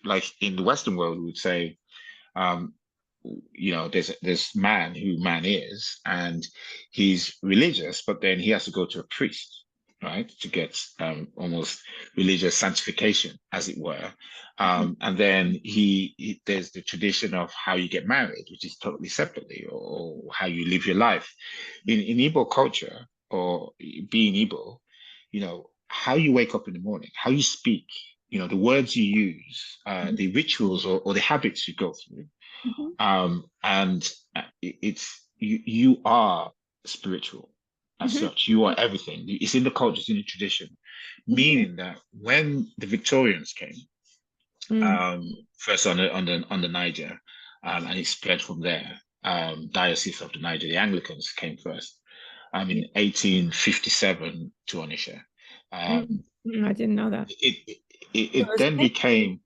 like in the Western world, we would say, there's this man who man is, and he's religious, but then he has to go to a priest, right, to get almost religious sanctification, as it were. And then there's the tradition of how you get married, which is totally separately, or how you live your life. In Igbo culture, or being Igbo, how you wake up in the morning, how you speak, the words you use, the rituals or the habits you go through. And it's you are spiritual as such. You are everything. It's in the culture, it's in the tradition. Meaning that when the Victorians came, first on the Niger, and it spread from there. Diocese of the Niger, the Anglicans came first. In 1857 to Onitsha. I didn't know that. It then became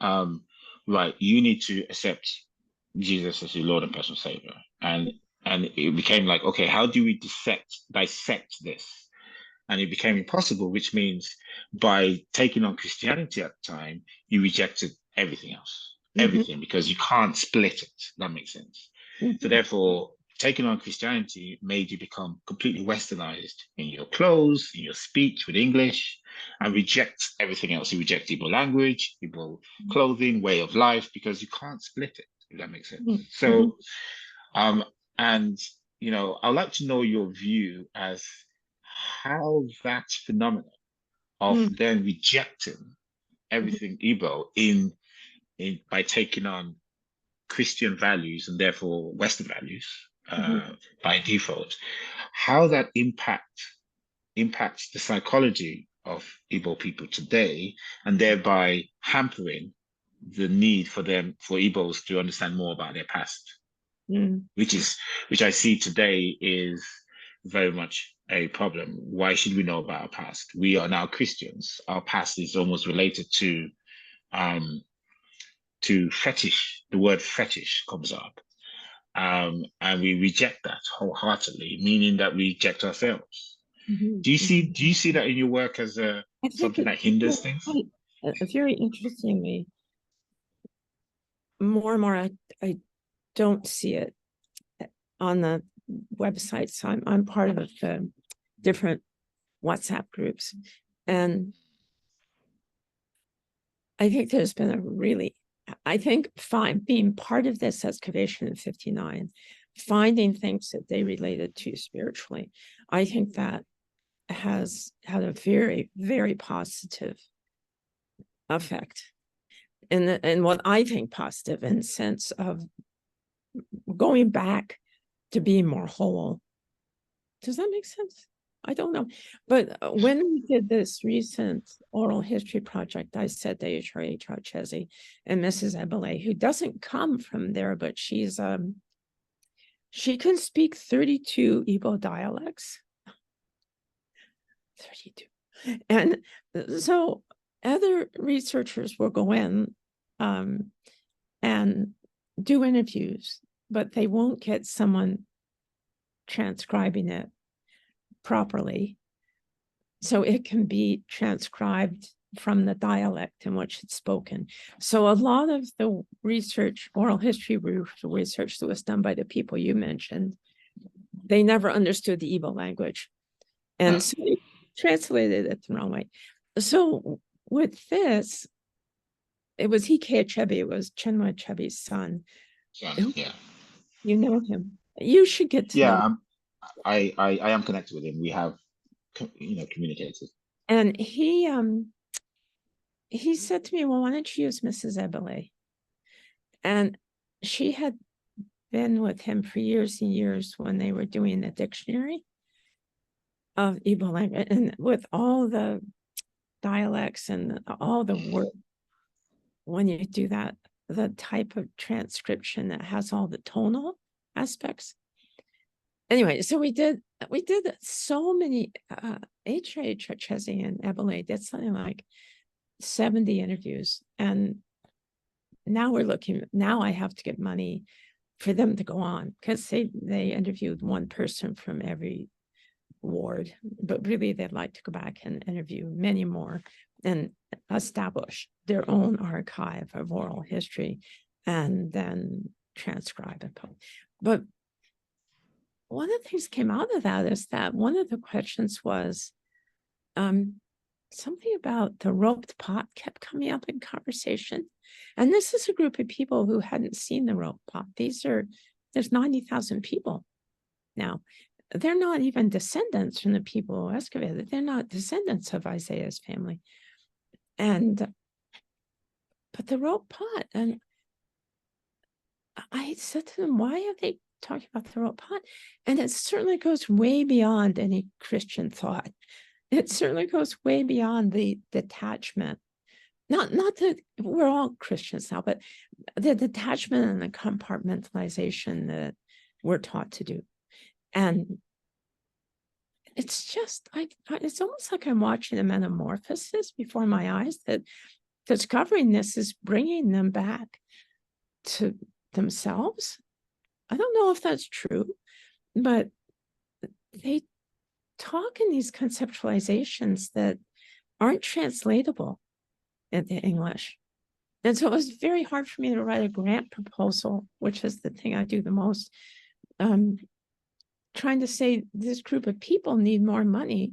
right, you need to accept Jesus as your Lord and personal Savior. And it became like, okay, how do we dissect this? And it became impossible, which means by taking on Christianity at the time, you rejected everything else, everything, because you can't split it. That makes sense. So therefore, taking on Christianity made you become completely westernized in your clothes, in your speech with English, and reject everything else. You reject Igbo language, Igbo clothing, way of life, because you can't split it, if that makes sense. So, and, I'd like to know your view as how that phenomenon of then rejecting everything Igbo by taking on Christian values and therefore Western values by default, how that impacts the psychology of Igbo people today, and thereby hampering the need for Igbos to understand more about their past, which I see today is very much a problem. Why should we know about our past? We are now Christians. Our past is almost related um, to fetish. The word fetish comes up. And we reject that wholeheartedly, meaning that we reject ourselves. Do you see that in your work as something that hinders things? Very interestingly, more and more I don't see it on the website. So I'm part of different WhatsApp groups, and I think there's been being part of this excavation in 59, finding things that they related to spiritually, I think that has had a very, very positive effect. And what I think positive in the sense of going back to being more whole. Does that make sense? I don't know. But when we did this recent oral history project, I said to H.R.H. Chezi and Mrs. Ebele, who doesn't come from there, but she can speak 32 Igbo dialects. 32. And so other researchers will go in and do interviews, but they won't get someone transcribing it properly. So it can be transcribed from the dialect in which it's spoken. So a lot of the research, oral history research that was done by the people you mentioned, they never understood the Igbo language. And so they translated it the wrong way. So with this, it was Ike Achebe, it was Chinua Achebe's son. Yeah. You know him. You should get to know him. I am connected with him. We have communicated. And he said to me, well, why don't you use Mrs. Ebele? And she had been with him for years and years when they were doing the dictionary of Igbo language, and with all the dialects and all the words. When you do that, the type of transcription that has all the tonal aspects. Anyway, so we did so many H.R.H. Chezi and Ebele did something like 70 interviews. And now I have to get money for them to go on, because they interviewed one person from every ward, but really they'd like to go back and interview many more and establish their own archive of oral history and then transcribe it. But one of the things that came out of that is that one of the questions was something about the roped pot kept coming up in conversation. And this is a group of people who hadn't seen the roped pot. There's 90,000 people now. They're not even descendants from the people who excavated. They're not descendants of Isaiah's family. But the roped pot, and I said to them, why are they talking about the roped pot? And it certainly goes way beyond any Christian thought. It certainly goes way beyond the detachment. Not that we're all Christians now, but the detachment and the compartmentalization that we're taught to do. And it's just, it's almost like I'm watching a metamorphosis before my eyes, that discovering this is bringing them back to themselves. I don't know if that's true, but they talk in these conceptualizations that aren't translatable into English. And so it was very hard for me to write a grant proposal, which is the thing I do the most, trying to say this group of people need more money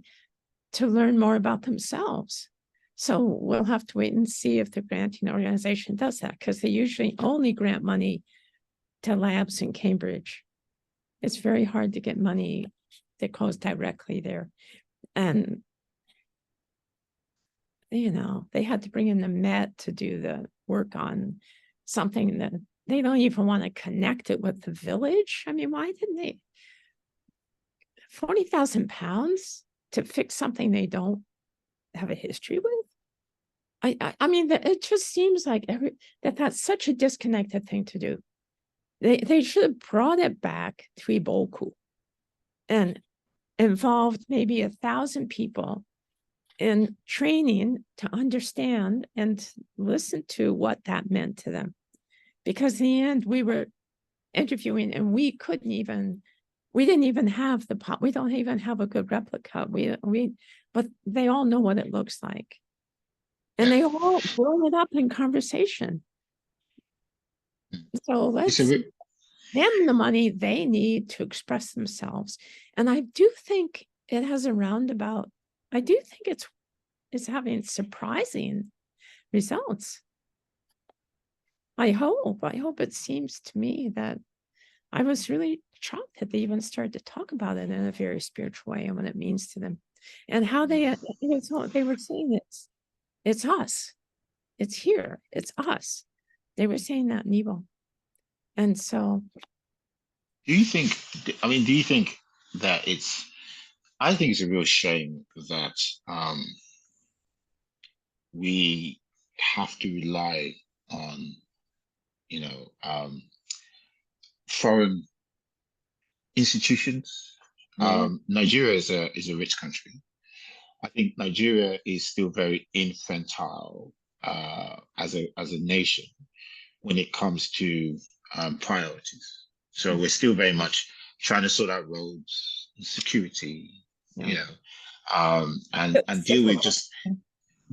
to learn more about themselves. So we'll have to wait and see if the granting organization does that, because they usually only grant money to labs in Cambridge. It's very hard to get money that goes directly there. And, they had to bring in the Met to do the work on something that they don't even want to connect it with the village. I mean, why didn't they? 40,000 pounds to fix something they don't have a history with? I mean, it just seems like that's such a disconnected thing to do. They should have brought it back to Igbo Ukwu and involved maybe 1,000 people in training to understand and listen to what that meant to them. Because in the end, we were interviewing and we didn't even have we don't even have a good replica. But they all know what it looks like. And they all brought it up in conversation. So let's give them the money they need to express themselves. And I do think it has a roundabout. I do think it's having surprising results. I hope it seems to me that I was really shocked that they even started to talk about it in a very spiritual way and what it means to them. And how they were saying it's us. It's here. It's us. They were saying that in Igbo. And so. Do you think that I think it's a real shame that we have to rely on, foreign institutions. Nigeria is a rich country. I think Nigeria is still very infantile as a nation when it comes to priorities. So we're still very much trying to sort out roads, security, and deal with just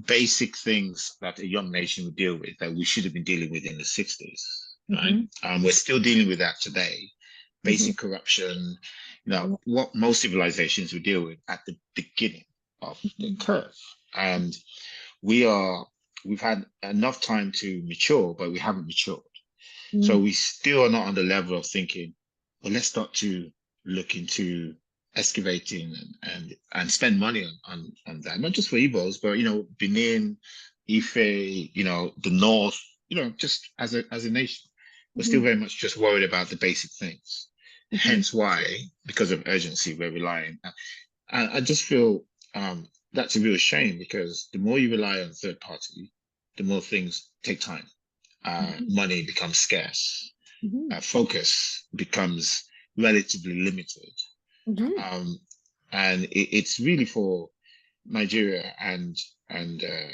basic things that a young nation would deal with that we should have been dealing with in the 60s. Right? We're still dealing with that today. Basic corruption, what most civilizations would deal with at the beginning of the curve. And we've had enough time to mature, but we haven't matured. So we still are not on the level of thinking, well, let's start to look into excavating and spend money on that, not just for Igbos, but Benin, Ife, the North, just as a nation. We're still very much just worried about the basic things. Hence why, because of urgency, we're relying. And I just feel that's a real shame, because the more you rely on third party, the more things take time. Money becomes scarce. Focus becomes relatively limited. And it's really for Nigeria and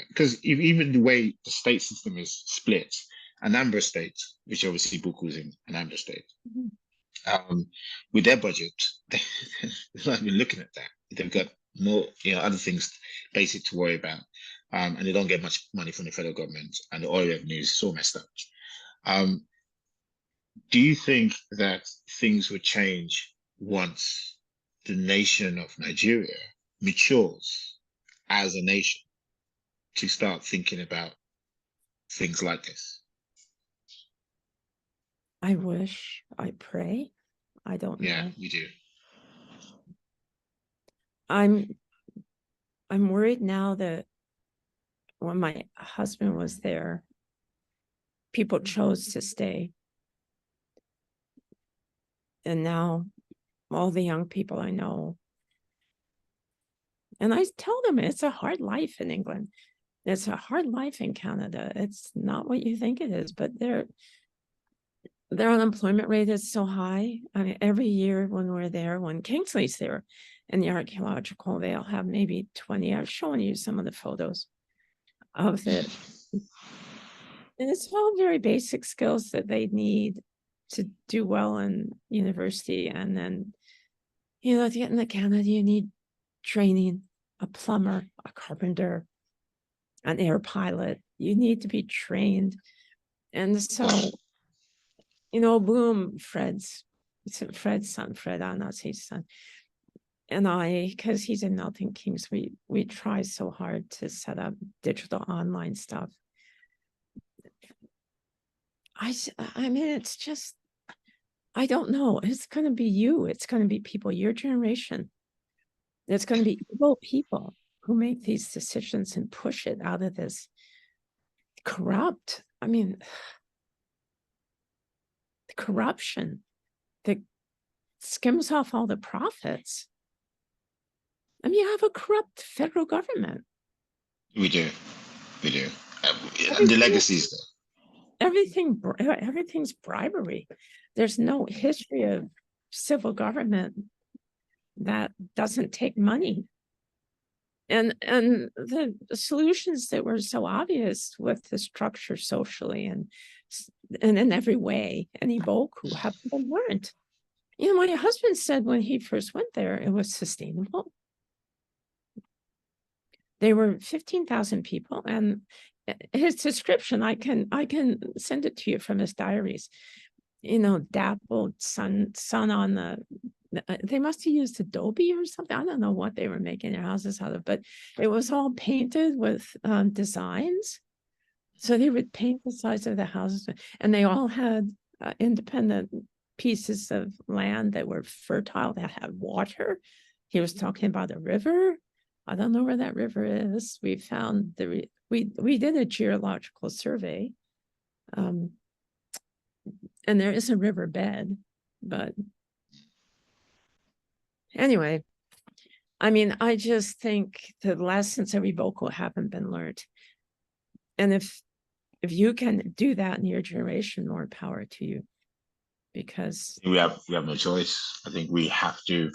because even the way the state system is split, Anambra State, which obviously Buku is in Anambra State, with their budget, they're not even looking at that. They've got more, other things basic to worry about, and they don't get much money from the federal government, and the oil revenue is so messed up. Do you think that things would change once the nation of Nigeria matures as a nation to start thinking about things like this? I wish, I pray. I don't know. Yeah, you do. I'm worried now that when my husband was there, people chose to stay. And now all the young people I know, and I tell them it's a hard life in England. It's a hard life in Canada. It's not what you think it is, but their unemployment rate is so high. I mean, every year when we're there, when Kingsley's there in the archaeological, they'll have maybe 20. I've shown you some of the photos of it. And it's all very basic skills that they need to do well in university. And then, to get into Canada, you need training, a plumber, a carpenter, an air pilot. You need to be trained. And so, boom, Fred's son, Fred Anna's his son. And because he's in Milton Keynes, we try so hard to set up digital online stuff. I mean, it's just, I don't know. It's going to be you. It's going to be people, your generation. It's going to be people who make these decisions and push it out of this corrupt. I mean, the corruption that skims off all the profits. I mean, you have a corrupt federal government. We do. and the Everything, legacies there. everything's bribery. There's no history of civil government that doesn't take money. And the solutions that were so obvious with the structure socially and in every way, and Igbo Ukwu haven't been learned. You know, my husband said when he first went there, it was sustainable. There were 15,000 people, and his description, I can send it to you from his diaries. You know, dappled sun on the. They must have used adobe or something. I don't know what they were making their houses out of, but it was all painted with designs. So they would paint the sides of the houses, and they all had independent pieces of land that were fertile, that had water. He was talking about a river. I don't know where that river is. We found we did a geological survey, and there is a riverbed, but anyway, I mean, I just think the lessons of Igbo Ukwu haven't been learned, and if you can do that in your generation, more power to you, because We have no choice. I think we have to,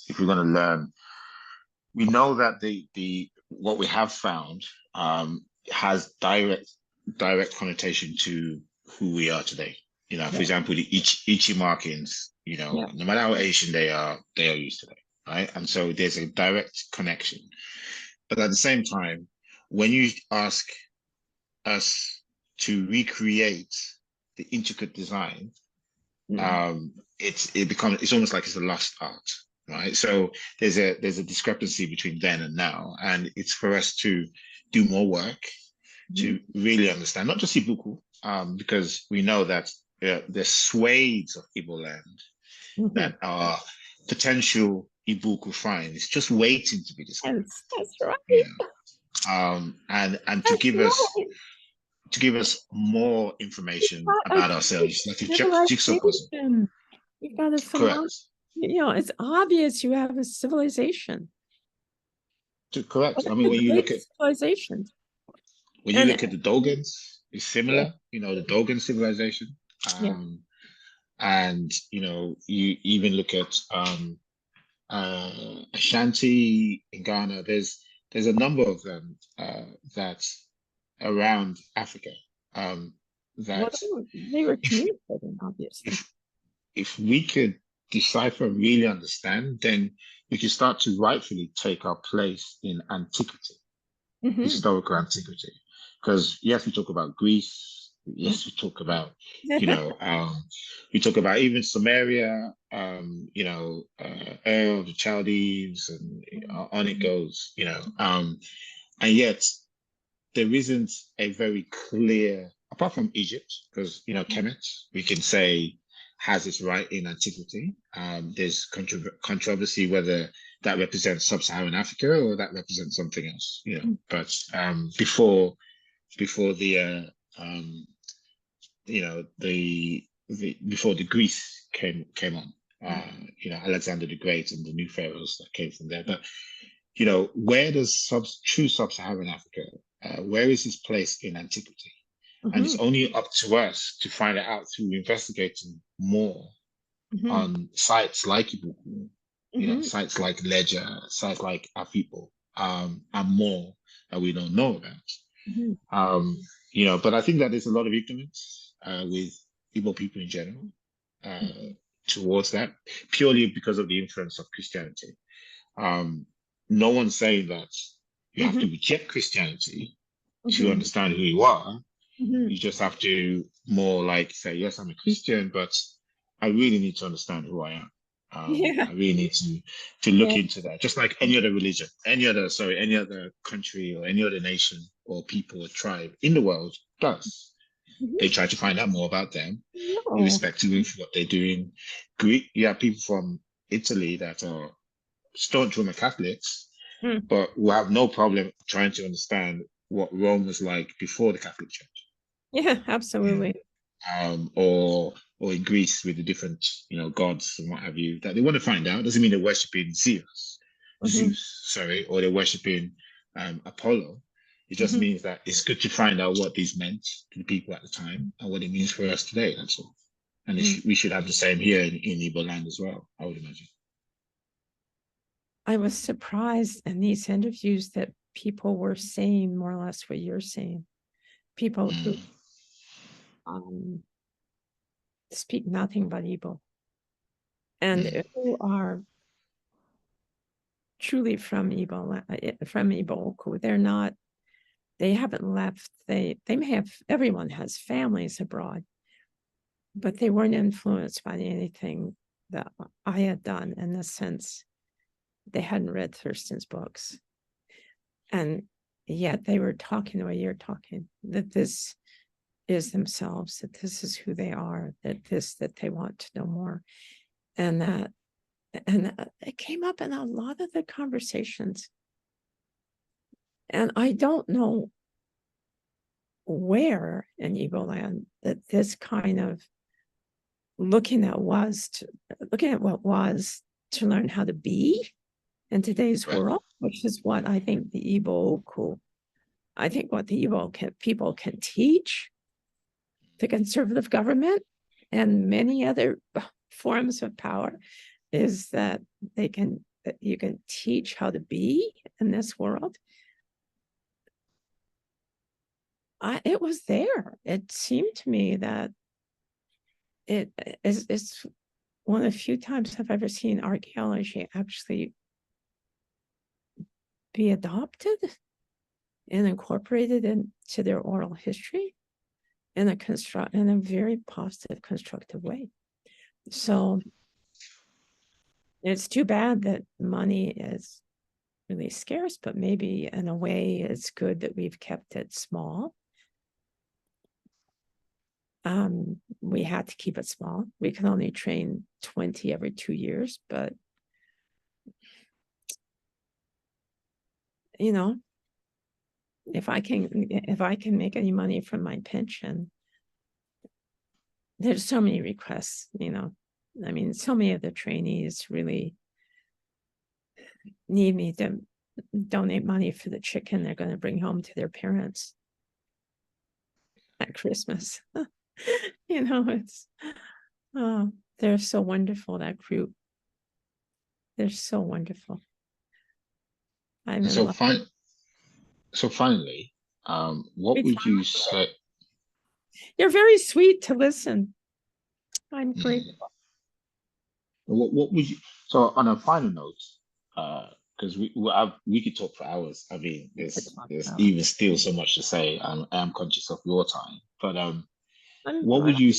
if we're going to learn. We know that the what we have found has direct connotation to who we are today. You know, for example, the Ichi markings. You know, no matter how Asian they are used today, right? And so there's a direct connection. But at the same time, when you ask us to recreate the intricate design, it's almost like it's a lost art, right? So there's a discrepancy between then and now, and it's for us to do more work to really understand not just Igbo Ukwu, because we know that there's swathes of Igboland that are potential Igbo Ukwu finds just waiting to be discovered. That's right. Yeah. And to give us more information about ourselves, like a jigsaw puzzle. You've got a phenomenon. You know, it's obvious you have a civilization. Correct. I mean, when you look at civilization, when you look at the Dogons, it's similar. You know, the Dogon civilization. And you know, you even look at Ashanti in Ghana. There's a number of them that's around Africa. That they were communicating, obviously. If we could decipher and really understand, then we can start to rightfully take our place in antiquity, historical antiquity. Because yes, we talk about Greece. Yes, we talk about, you know, we talk about even Samaria, you know, of the Chaldees, and on it goes, you know. And yet there isn't a very clear, apart from Egypt, because, you know, Kemet, we can say, has its right in antiquity. There's controversy whether that represents sub-Saharan Africa or that represents something else, you know. But before the you know, before the Greece came on, you know, Alexander the Great and the new pharaohs that came from there. But you know, where does true sub-Saharan Africa? Where is its place in antiquity? And it's only up to us to find it out through investigating more on sites like Igbo Ukwu, you know, sites like Ledger, sites like our people, and more that we don't know about. You know, but I think that there's a lot of ignorance with Igbo people in general towards that, purely because of the influence of Christianity. No one's saying that you have to reject Christianity to understand who you are. You just have to more like say, yes, I'm a Christian, but I really need to understand who I am. I really need to look into that. Just like any other religion, any other country or any other nation or people or tribe in the world does. They try to find out more about them, irrespective of what they're doing. Greek, you have people from Italy that are staunch Roman Catholics, but who have no problem trying to understand what Rome was like before the Catholic Church. Yeah, absolutely. Or in Greece with the different, you know, gods and what have you, that they want to find out. Doesn't mean they're worshiping Zeus, sorry, or they're worshiping Apollo. It just means that it's good to find out what these meant to the people at the time and what it means for us today. That's all. And we should have the same here in Igboland as well, I would imagine. I was surprised in these interviews that people were saying more or less what you're saying. People who speak nothing but Igbo and who are truly from Igbo Ukwu. They're not, they haven't left. They may have, everyone has families abroad, but they weren't influenced by anything that I had done, in the sense they hadn't read Thurston's books. And yet they were talking the way you're talking, that this is themselves, that this is who they are, that they want to know more. And it came up in a lot of the conversations. And I don't know where in Igboland that this kind of looking at what was to learn how to be in today's world, which is what I think the Igbo Ukwu, I think what the Igbo people can teach the conservative government and many other forms of power, is that you can teach how to be in this world. It was there. It seemed to me that it's one of the few times I've ever seen archaeology actually be adopted and incorporated into their oral history in a very positive, constructive way. So it's too bad that money is really scarce, but maybe in a way it's good that we've kept it small. We had to keep it small. We can only train 20 every 2 years, but you know, if I can make any money from my pension, there's so many requests, you know. I mean, so many of the trainees really need me to donate money for the chicken they're going to bring home to their parents at Christmas. You know, they're so wonderful, that group. They're so wonderful. So finally, what would you say? You're very sweet to listen. I'm grateful. What would you? So on a final note, because we could talk for hours. I mean, there's even still so much to say. I am conscious of your time, but what would you?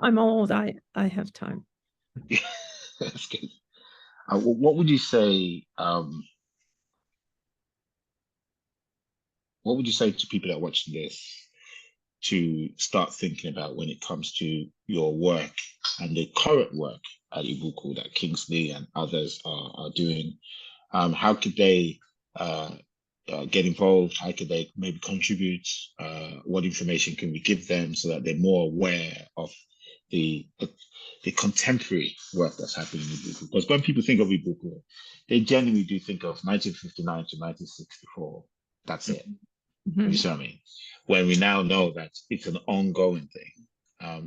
I'm old. I have time. That's good. What would you say? What would you say to people that are watching this to start thinking about when it comes to your work and the current work at Igbo Ukwu that Kingsley and others are doing? How could they get involved? How could they maybe contribute? What information can we give them so that they're more aware of the contemporary work that's happening in Igbo Ukwu? Because when people think of Igbo Ukwu, they generally do think of 1959 to 1964. That's it. You see what I mean? When we now know that it's an ongoing thing.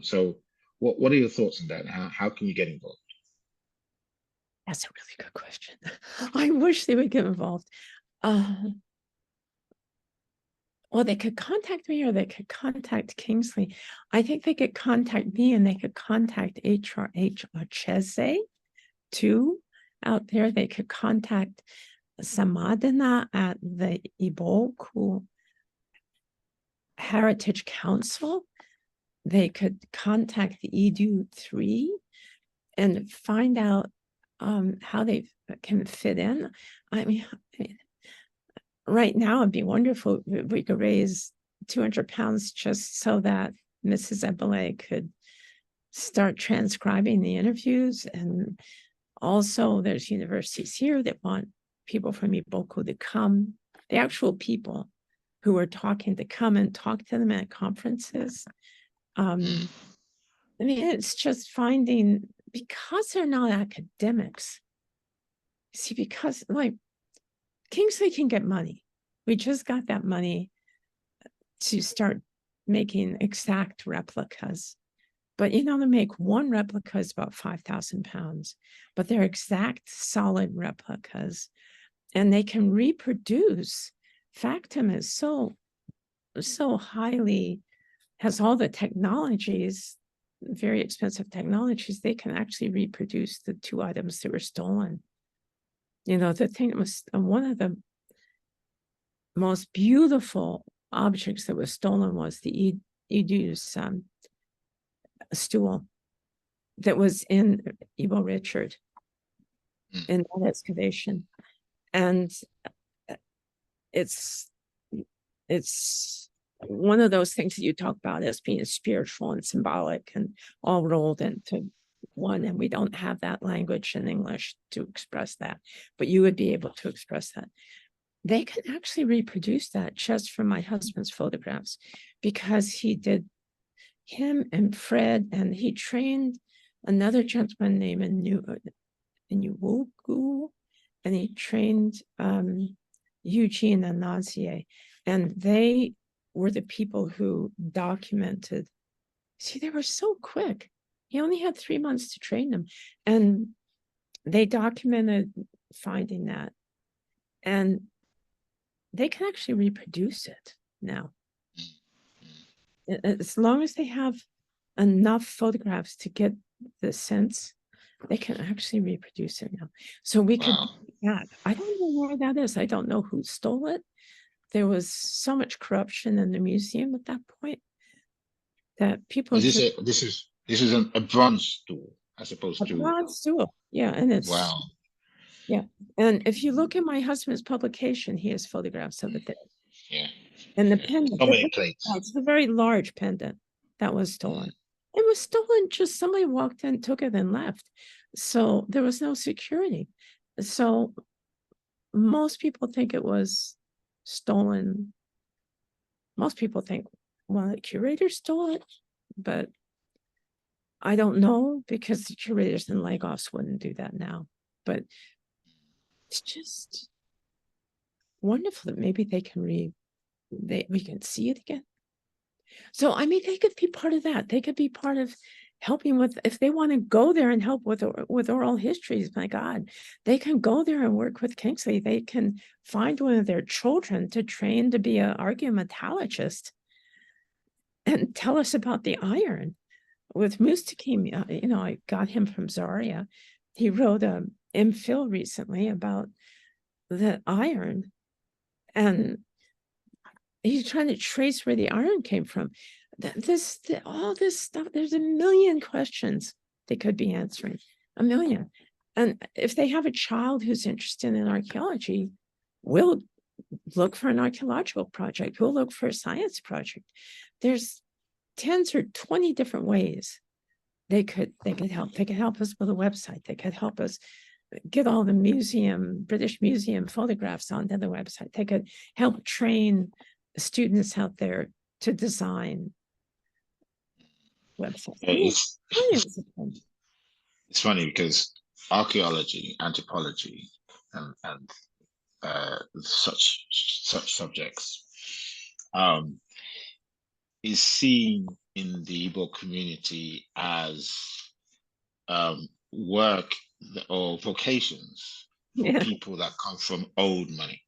So what are your thoughts on that? How can you get involved? That's a really good question. I wish they would get involved. Well, they could contact me or they could contact Kingsley. I think they could contact me and they could contact HRH Ocheze too out there. They could contact Samadana at the Igbo Ukwu Heritage Council. They could contact the EDU 3 and find out how they can fit in. I mean, right now it'd be wonderful if we could raise 200 pounds just so that Mrs. Ebele could start transcribing the interviews. And also there's universities here that want people from Igbo Ukwu to come, the actual people who are talking, to come and talk to them at conferences. I mean, it's just finding, because they're not academics. See, because like Kingsley can get money. We just got that money to start making exact replicas. But to make one replica is about 5,000 pounds, but they're exact solid replicas, and they can reproduce. Factum is so highly, has all the technologies, very expensive technologies. They can actually reproduce the two items that were stolen. The thing that was one of the most beautiful objects that was stolen was the Edu's stool that was in Igbo Richard in that excavation. And it's one of those things that you talk about as being spiritual and symbolic and all rolled into one. And we don't have that language in English to express that, but you would be able to express that. They can actually reproduce that just from my husband's photographs, because he did, him and Fred, and he trained another gentleman named Igbo Ukwu, and he trained Eugene and Nazier, and they were the people who documented. See, they were so quick. He only had 3 months to train them, and they documented finding that, and they can actually reproduce it now. As long as they have enough photographs to get the sense, they can actually reproduce it now. So we could do that. I don't know where that is. I don't know who stole it. There was so much corruption in the museum at that point that people. This is a bronze stool as opposed to a bronze stool. Yeah, and it's yeah. And if you look at my husband's publication, he has photographs of it there. Yeah. And the pendant, so many plates. It's a very large pendant that was stolen. It was stolen, just somebody walked in, took it, and left. So there was no security. So most people think it was stolen. Most people think, well, the curator stole it, but I don't know, because the curators in Lagos wouldn't do that now. But it's just wonderful that maybe they can we can see it again. So, I mean, they could be part of that. They could be part of helping with, if they want to go there and help with oral histories, my God, they can go there and work with Kingsley. They can find one of their children to train to be an argumentologist and tell us about the iron. With Mustakim, I got him from Zaria. He wrote a MPhil recently about the iron, and he's trying to trace where the iron came from. All this stuff, there's a million questions they could be answering, a million. And if they have a child who's interested in archaeology, we'll look for an archaeological project. We'll look for a science project. There's 10 or 20 different ways they could help. They could help us with a website. They could help us get all the British Museum photographs onto the website. They could help train students out there to design websites. It's funny because archaeology, anthropology, and such subjects is seen in the Igbo community as work or vocations for people that come from old money.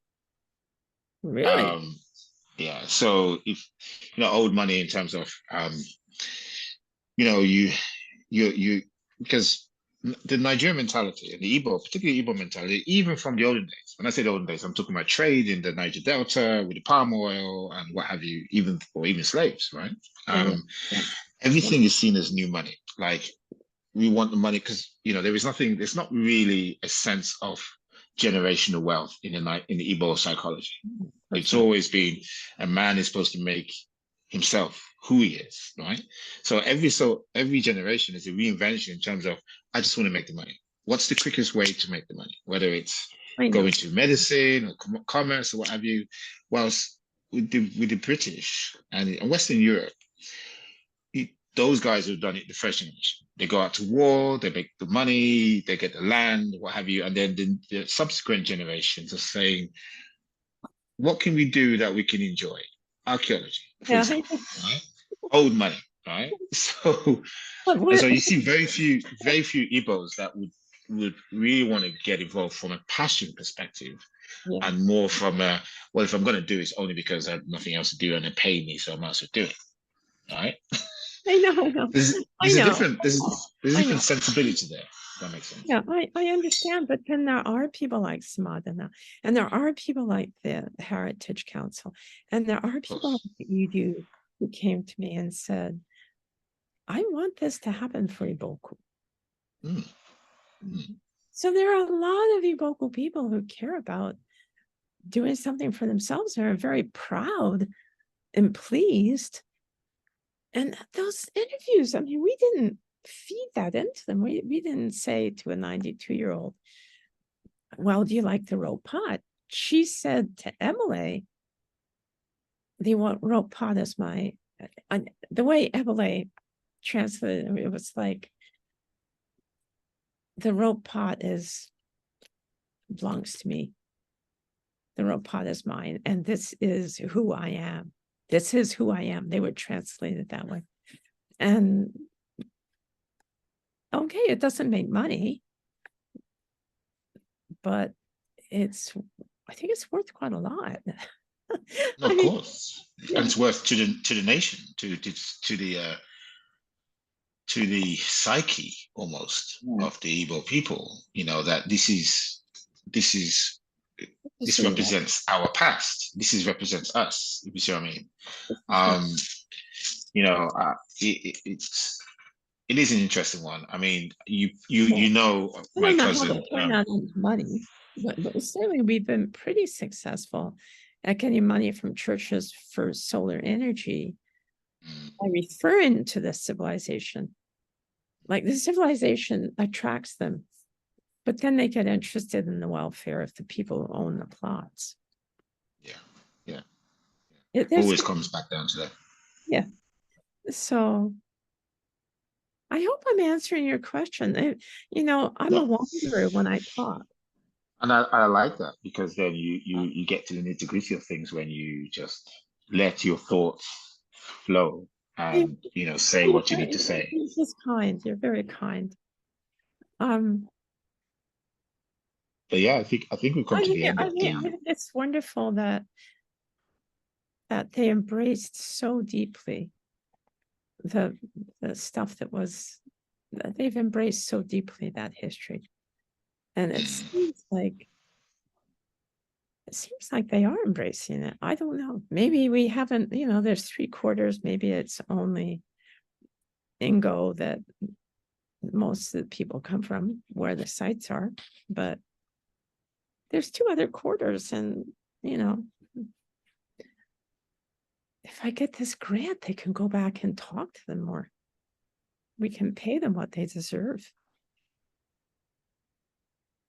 Really? Yeah. So if old money in terms of you because the Nigerian mentality and the Igbo, particularly Igbo mentality, even from the olden days. When I say the olden days, I'm talking about trade in the Niger Delta with the palm oil and what have you, even slaves, right? Everything is seen as new money. Like, we want the money because there's not really a sense of generational wealth in the Igbo psychology. It's always been a man is supposed to make himself who he is, right? So every generation is a reinvention in terms of, I just want to make the money. What's the quickest way to make the money? Whether it's going to medicine or commerce or what have you. Whilst with the British and in Western Europe, those guys have done it the first generation. They go out to war, they make the money, they get the land, what have you, and then the subsequent generations are saying, what can we do that we can enjoy? archaeology, for Yeah. example, right? Old money, right? So, But and so what, you see very few Igbos that would really want to get involved from a passion perspective, yeah, and more from a, well, if I'm going to do it, it's only because I have nothing else to do and they pay me, so I might as well do it, right? I know, I know, I There's a know, different there's a I know. different sensibility there. If that makes sense. Yeah, I understand, but then there are people like Samadana, and there are people like the Heritage Council, and there are Of people like course. you who came to me and said, I want this to happen for Iboku. Mm, mm. So there are a lot of Iboku people who care about doing something for themselves and are very proud and pleased. And those interviews, I mean, we didn't feed that into them. We didn't say to a 92-year-old, well, do you like the rope pot? She said to Emily, the rope pot is my, the way Emily translated it was like, the rope pot belongs to me. The rope pot is mine, and this is who I am. This is who I am. They would translate it that way. And okay, it doesn't make money, but I think it's worth quite a lot. No, I of mean, course, yeah, and it's worth to the nation, to the psyche almost yeah, of the Igbo people. You know that this is just this who we are. represents our past. This is represents us. If you see what I mean. This is who- Um, you know, it is an interesting one. I mean, well, you know I my don't know how to cousin. turn that into money, but certainly we've been pretty successful at getting money from churches for solar energy Mm, by referring to this civilization. Like the civilization attracts them, but then they get interested in the welfare of the people who own the plots. yeah, yeah. There's, Always comes back down to that. yeah. So I hope I'm answering your question. I'm a No, wanderer when I talk. and I like that because then you get to the nitty gritty of things when you just let your thoughts flow and say what you need to say. You're just kind. You're very kind. Um, But yeah, I think we've come to the end of I the. think it's wonderful that they embraced so deeply the stuff that they've embraced so deeply that history. And Mm. it seems like they are embracing it. I don't know. Maybe we haven't, there's 3/4, maybe it's only Ingo that most of the people come from where the sites are, but there's 2 other quarters. And, if I get this grant, they can go back and talk to them more. We can pay them what they deserve.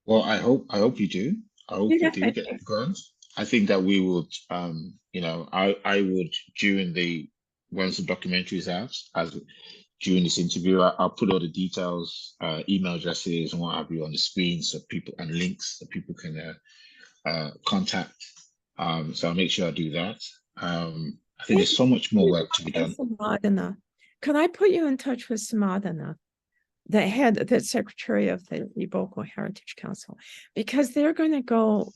Well, I hope you do. I hope you Yeah. do get the grant. I think that we would, I would during once the documentary is out, as during this interview, I'll put all the details, email addresses and what have you on the screen, so people and links that people can contact. So I'll make sure I do that. I think there's so much more work to be done. Samadana. Could I put you in touch with Samadana, the secretary of the Igbo Heritage Council? Because they're going to go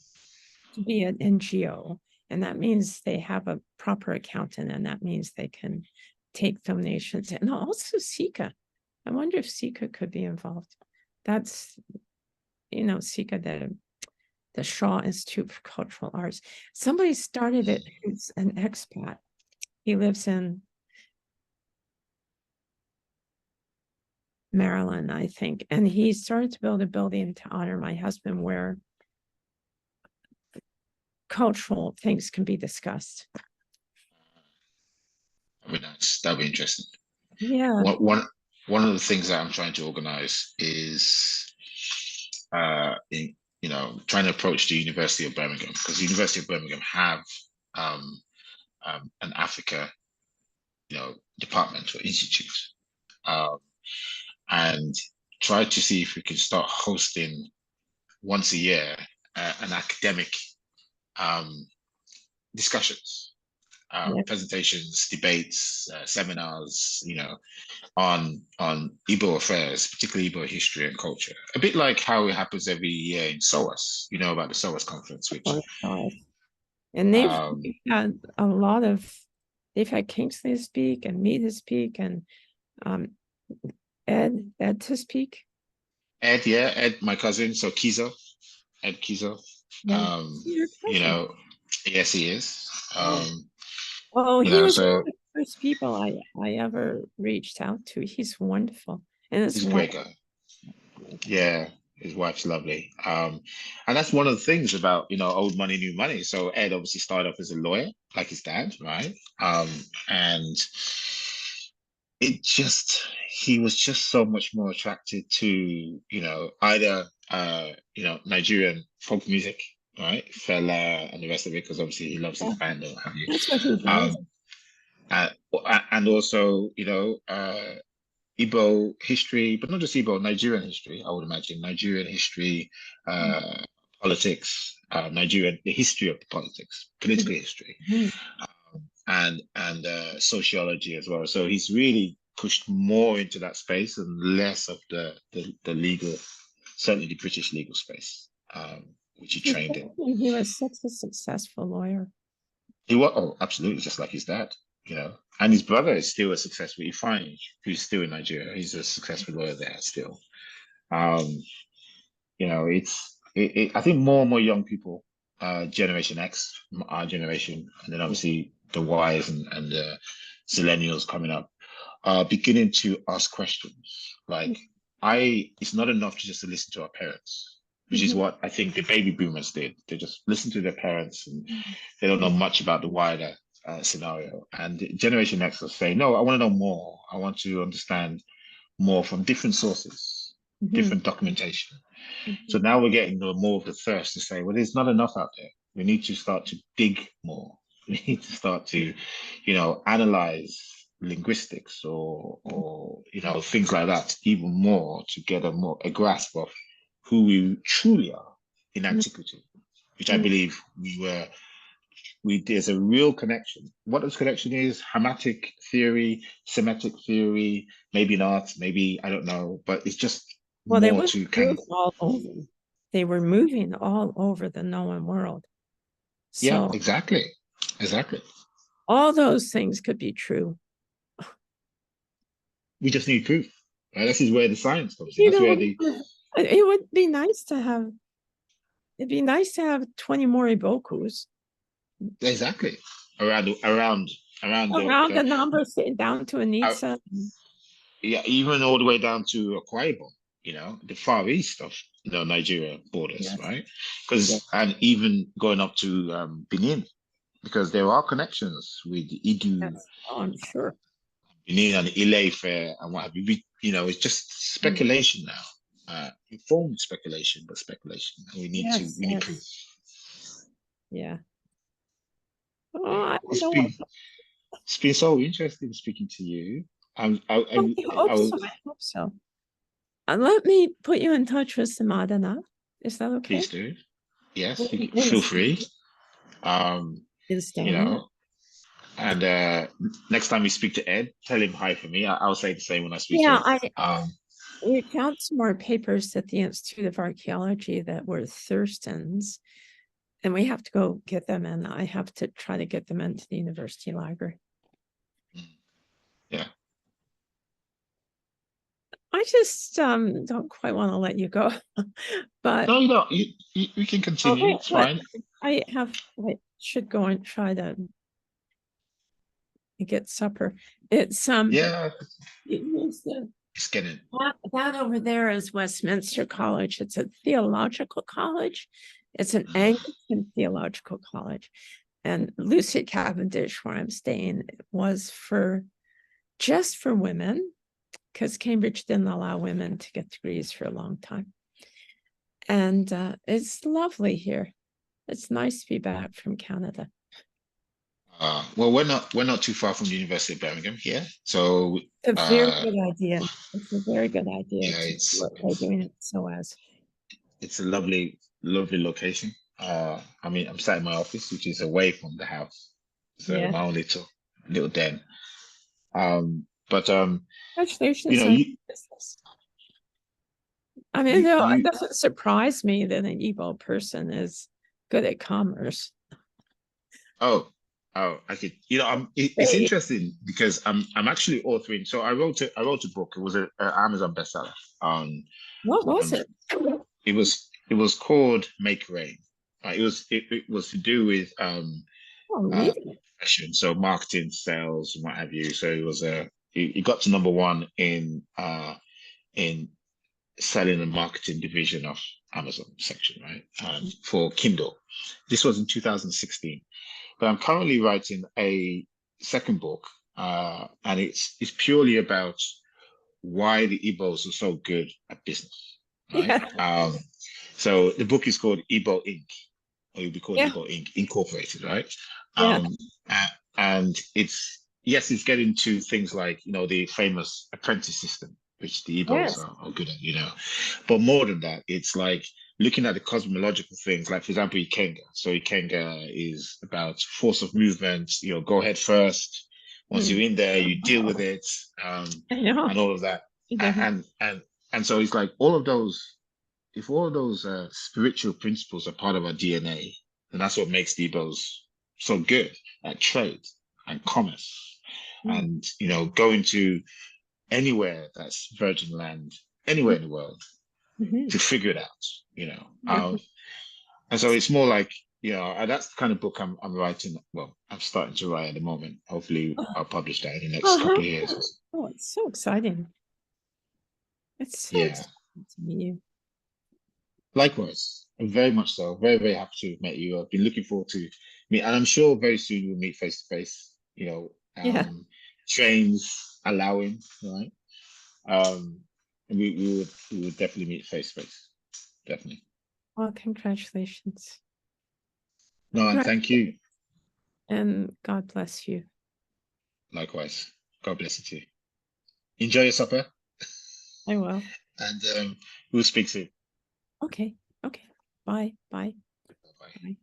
to be an NGO, and that means they have a proper accountant, and that means they can take donations. And also Sika. I wonder if Sika could be involved. That's, Sika, the Shaw Institute for Cultural Arts. Somebody started it who's an expat. He lives in Maryland, I think. And he started to build a building to honor my husband where cultural things can be discussed. That'd be nice. That'd be interesting. Yeah. One of the things that I'm trying to organize is trying to approach the University of Birmingham, because the University of Birmingham have an Africa department or institute, um, and try to see if we can start hosting once a year an academic discussions Yeah. presentations, debates, seminars, on Igbo affairs, particularly Igbo history and culture. A bit like how it happens every year in SOAS, about the SOAS conference, which And they've um, had a lot of, they've had Kingsley speak and me to speak and Ed to speak. Ed, my cousin, so Ed Kizo. Yeah. Yes, he is. Oh, he was one So of the first people I ever reached out to. He's wonderful. And his he's a wife. great guy. Yeah, his wife's lovely. And that's one of the things about, old money, new money. So Ed obviously started off as a lawyer, like his dad, right? And he was just so much more attracted to, either Nigerian folk music, right? Fela and the rest of it, because obviously he loves his band or what have you. That's what he does. And also, Igbo history, but not just Igbo, Nigerian history, I would imagine. Nigerian history, politics, the history of the politics, political history, and sociology as well. So he's really pushed more into that space and less of the legal, certainly the British legal space, which he trained in. He was such a successful lawyer. He was, absolutely, just like his dad, and his brother is still a successful, who's still in Nigeria. He's a successful lawyer there still. I think more and more young people, Generation X, our generation, and then obviously the Ys and the Zillennials coming up, are beginning to ask questions. Like, it's not enough to just listen to our parents, which is what I think the baby boomers did. They just listen to their parents and they don't know much about the wider scenario. And Generation X will say, no, I want to know more. I want to understand more from different sources, different documentation. So now we're getting more of the thirst to say, well, there's not enough out there. We need to start to dig more. We need to start to, analyze linguistics or things like that even more to get a grasp of who we truly are in antiquity, which I believe there's a real connection. What this connection is, Hamitic theory, Semitic theory, maybe not, maybe, I don't know, but it's just they more were to kind of all over. They were moving all over the known world. So yeah, exactly. All those things could be true. We just need proof. Right? This is where the science comes in. It would be nice to have. It'd be nice to have 20 more Ibokus. Exactly. Around the numbers down to Anissa. Yeah, even all the way down to Akwa Ibom, the far east of Nigeria borders, right? And even going up to Benin, because there are connections with Idu. Yes. Oh, I'm sure. Benin and Ile-Ife and what have you. It's just speculation now. Informed speculation, but speculation. And we need proof. Yeah. Oh, it's been so interesting speaking to you. I hope so. Let me put you in touch with Samadana. Is that okay? Please do. Yes, feel free. And next time we speak to Ed, tell him hi for me. I'll say the same when I speak to him. We found some more papers at the Institute of Archaeology that were Thurstan's, and we have to go get them, and I have to try to get them into the university library. Yeah. I just don't quite want to let you go, but no, you don't. You can continue. It's fine. I should go and try to get supper. It's It's getting that over there is Westminster College. It's a theological college. It's an Anglican theological college, and Lucy Cavendish, where I'm staying, was just for women, because Cambridge didn't allow women to get degrees for a long time. And it's lovely here. It's nice to be back from Canada. Well, we're not too far from the University of Birmingham here, so it's a very good idea. It's a very good idea. Yeah, it's doing it so as. It's a lovely location. I'm sat in my office, which is away from the house, So Yeah. my own little den. But Congratulations on you your business. I mean, you no, it you doesn't surprise me that an Igbo person is good at commerce. oh I could it's Great. interesting because I'm actually authoring. So I wrote a book. It was a Amazon bestseller. What was Um, it? it was called Make Rain. It was to do with Oh, uh really? fashion, so marketing, sales, and what have you. So it got to number one in selling and marketing division of Amazon section, right? For Kindle. This was in 2016. But I'm currently writing a second book, and it's purely about why the Igbos are so good at business, right? Yeah. So the book is called Igbo Inc., or it'll be called Yeah. Igbo Inc. Incorporated, right? Yeah. And it's getting to things like the famous apprentice system, which the Igbos Yes. are good at. But more than that, it's like looking at the cosmological things, like for example, Ikenga. So Ikenga is about force of movement. Go head first. Once Hmm. you're in there, you deal with it, I know. and all of that. Yeah. And so it's like all of those. If all of those spiritual principles are part of our DNA, then that's what makes the Igbos so good at trade and commerce, Mm. and going to anywhere that's virgin land, anywhere in the world Mhm. to figure it out. You know, Yeah. um, and so it's more like that's the kind of book I'm writing. Well, I'm starting to write at the moment. Hopefully, Oh, I'll publish that in the next uh-huh. couple of years. Oh, it's so exciting. It's so Yeah. exciting to meet you. Likewise, very much so. Very, very happy to have met you. I've been looking forward to meet, and I'm sure very soon we'll meet face to face. Yeah. Trains allowing, right? Um, and we would definitely meet face to face. Definitely. Well, congratulations. No, and Congrats, thank you. and God bless you. Likewise. God bless you too. Enjoy your supper, I will. and we'll speak soon. Okay. Okay. Bye. Bye. Bye. Bye.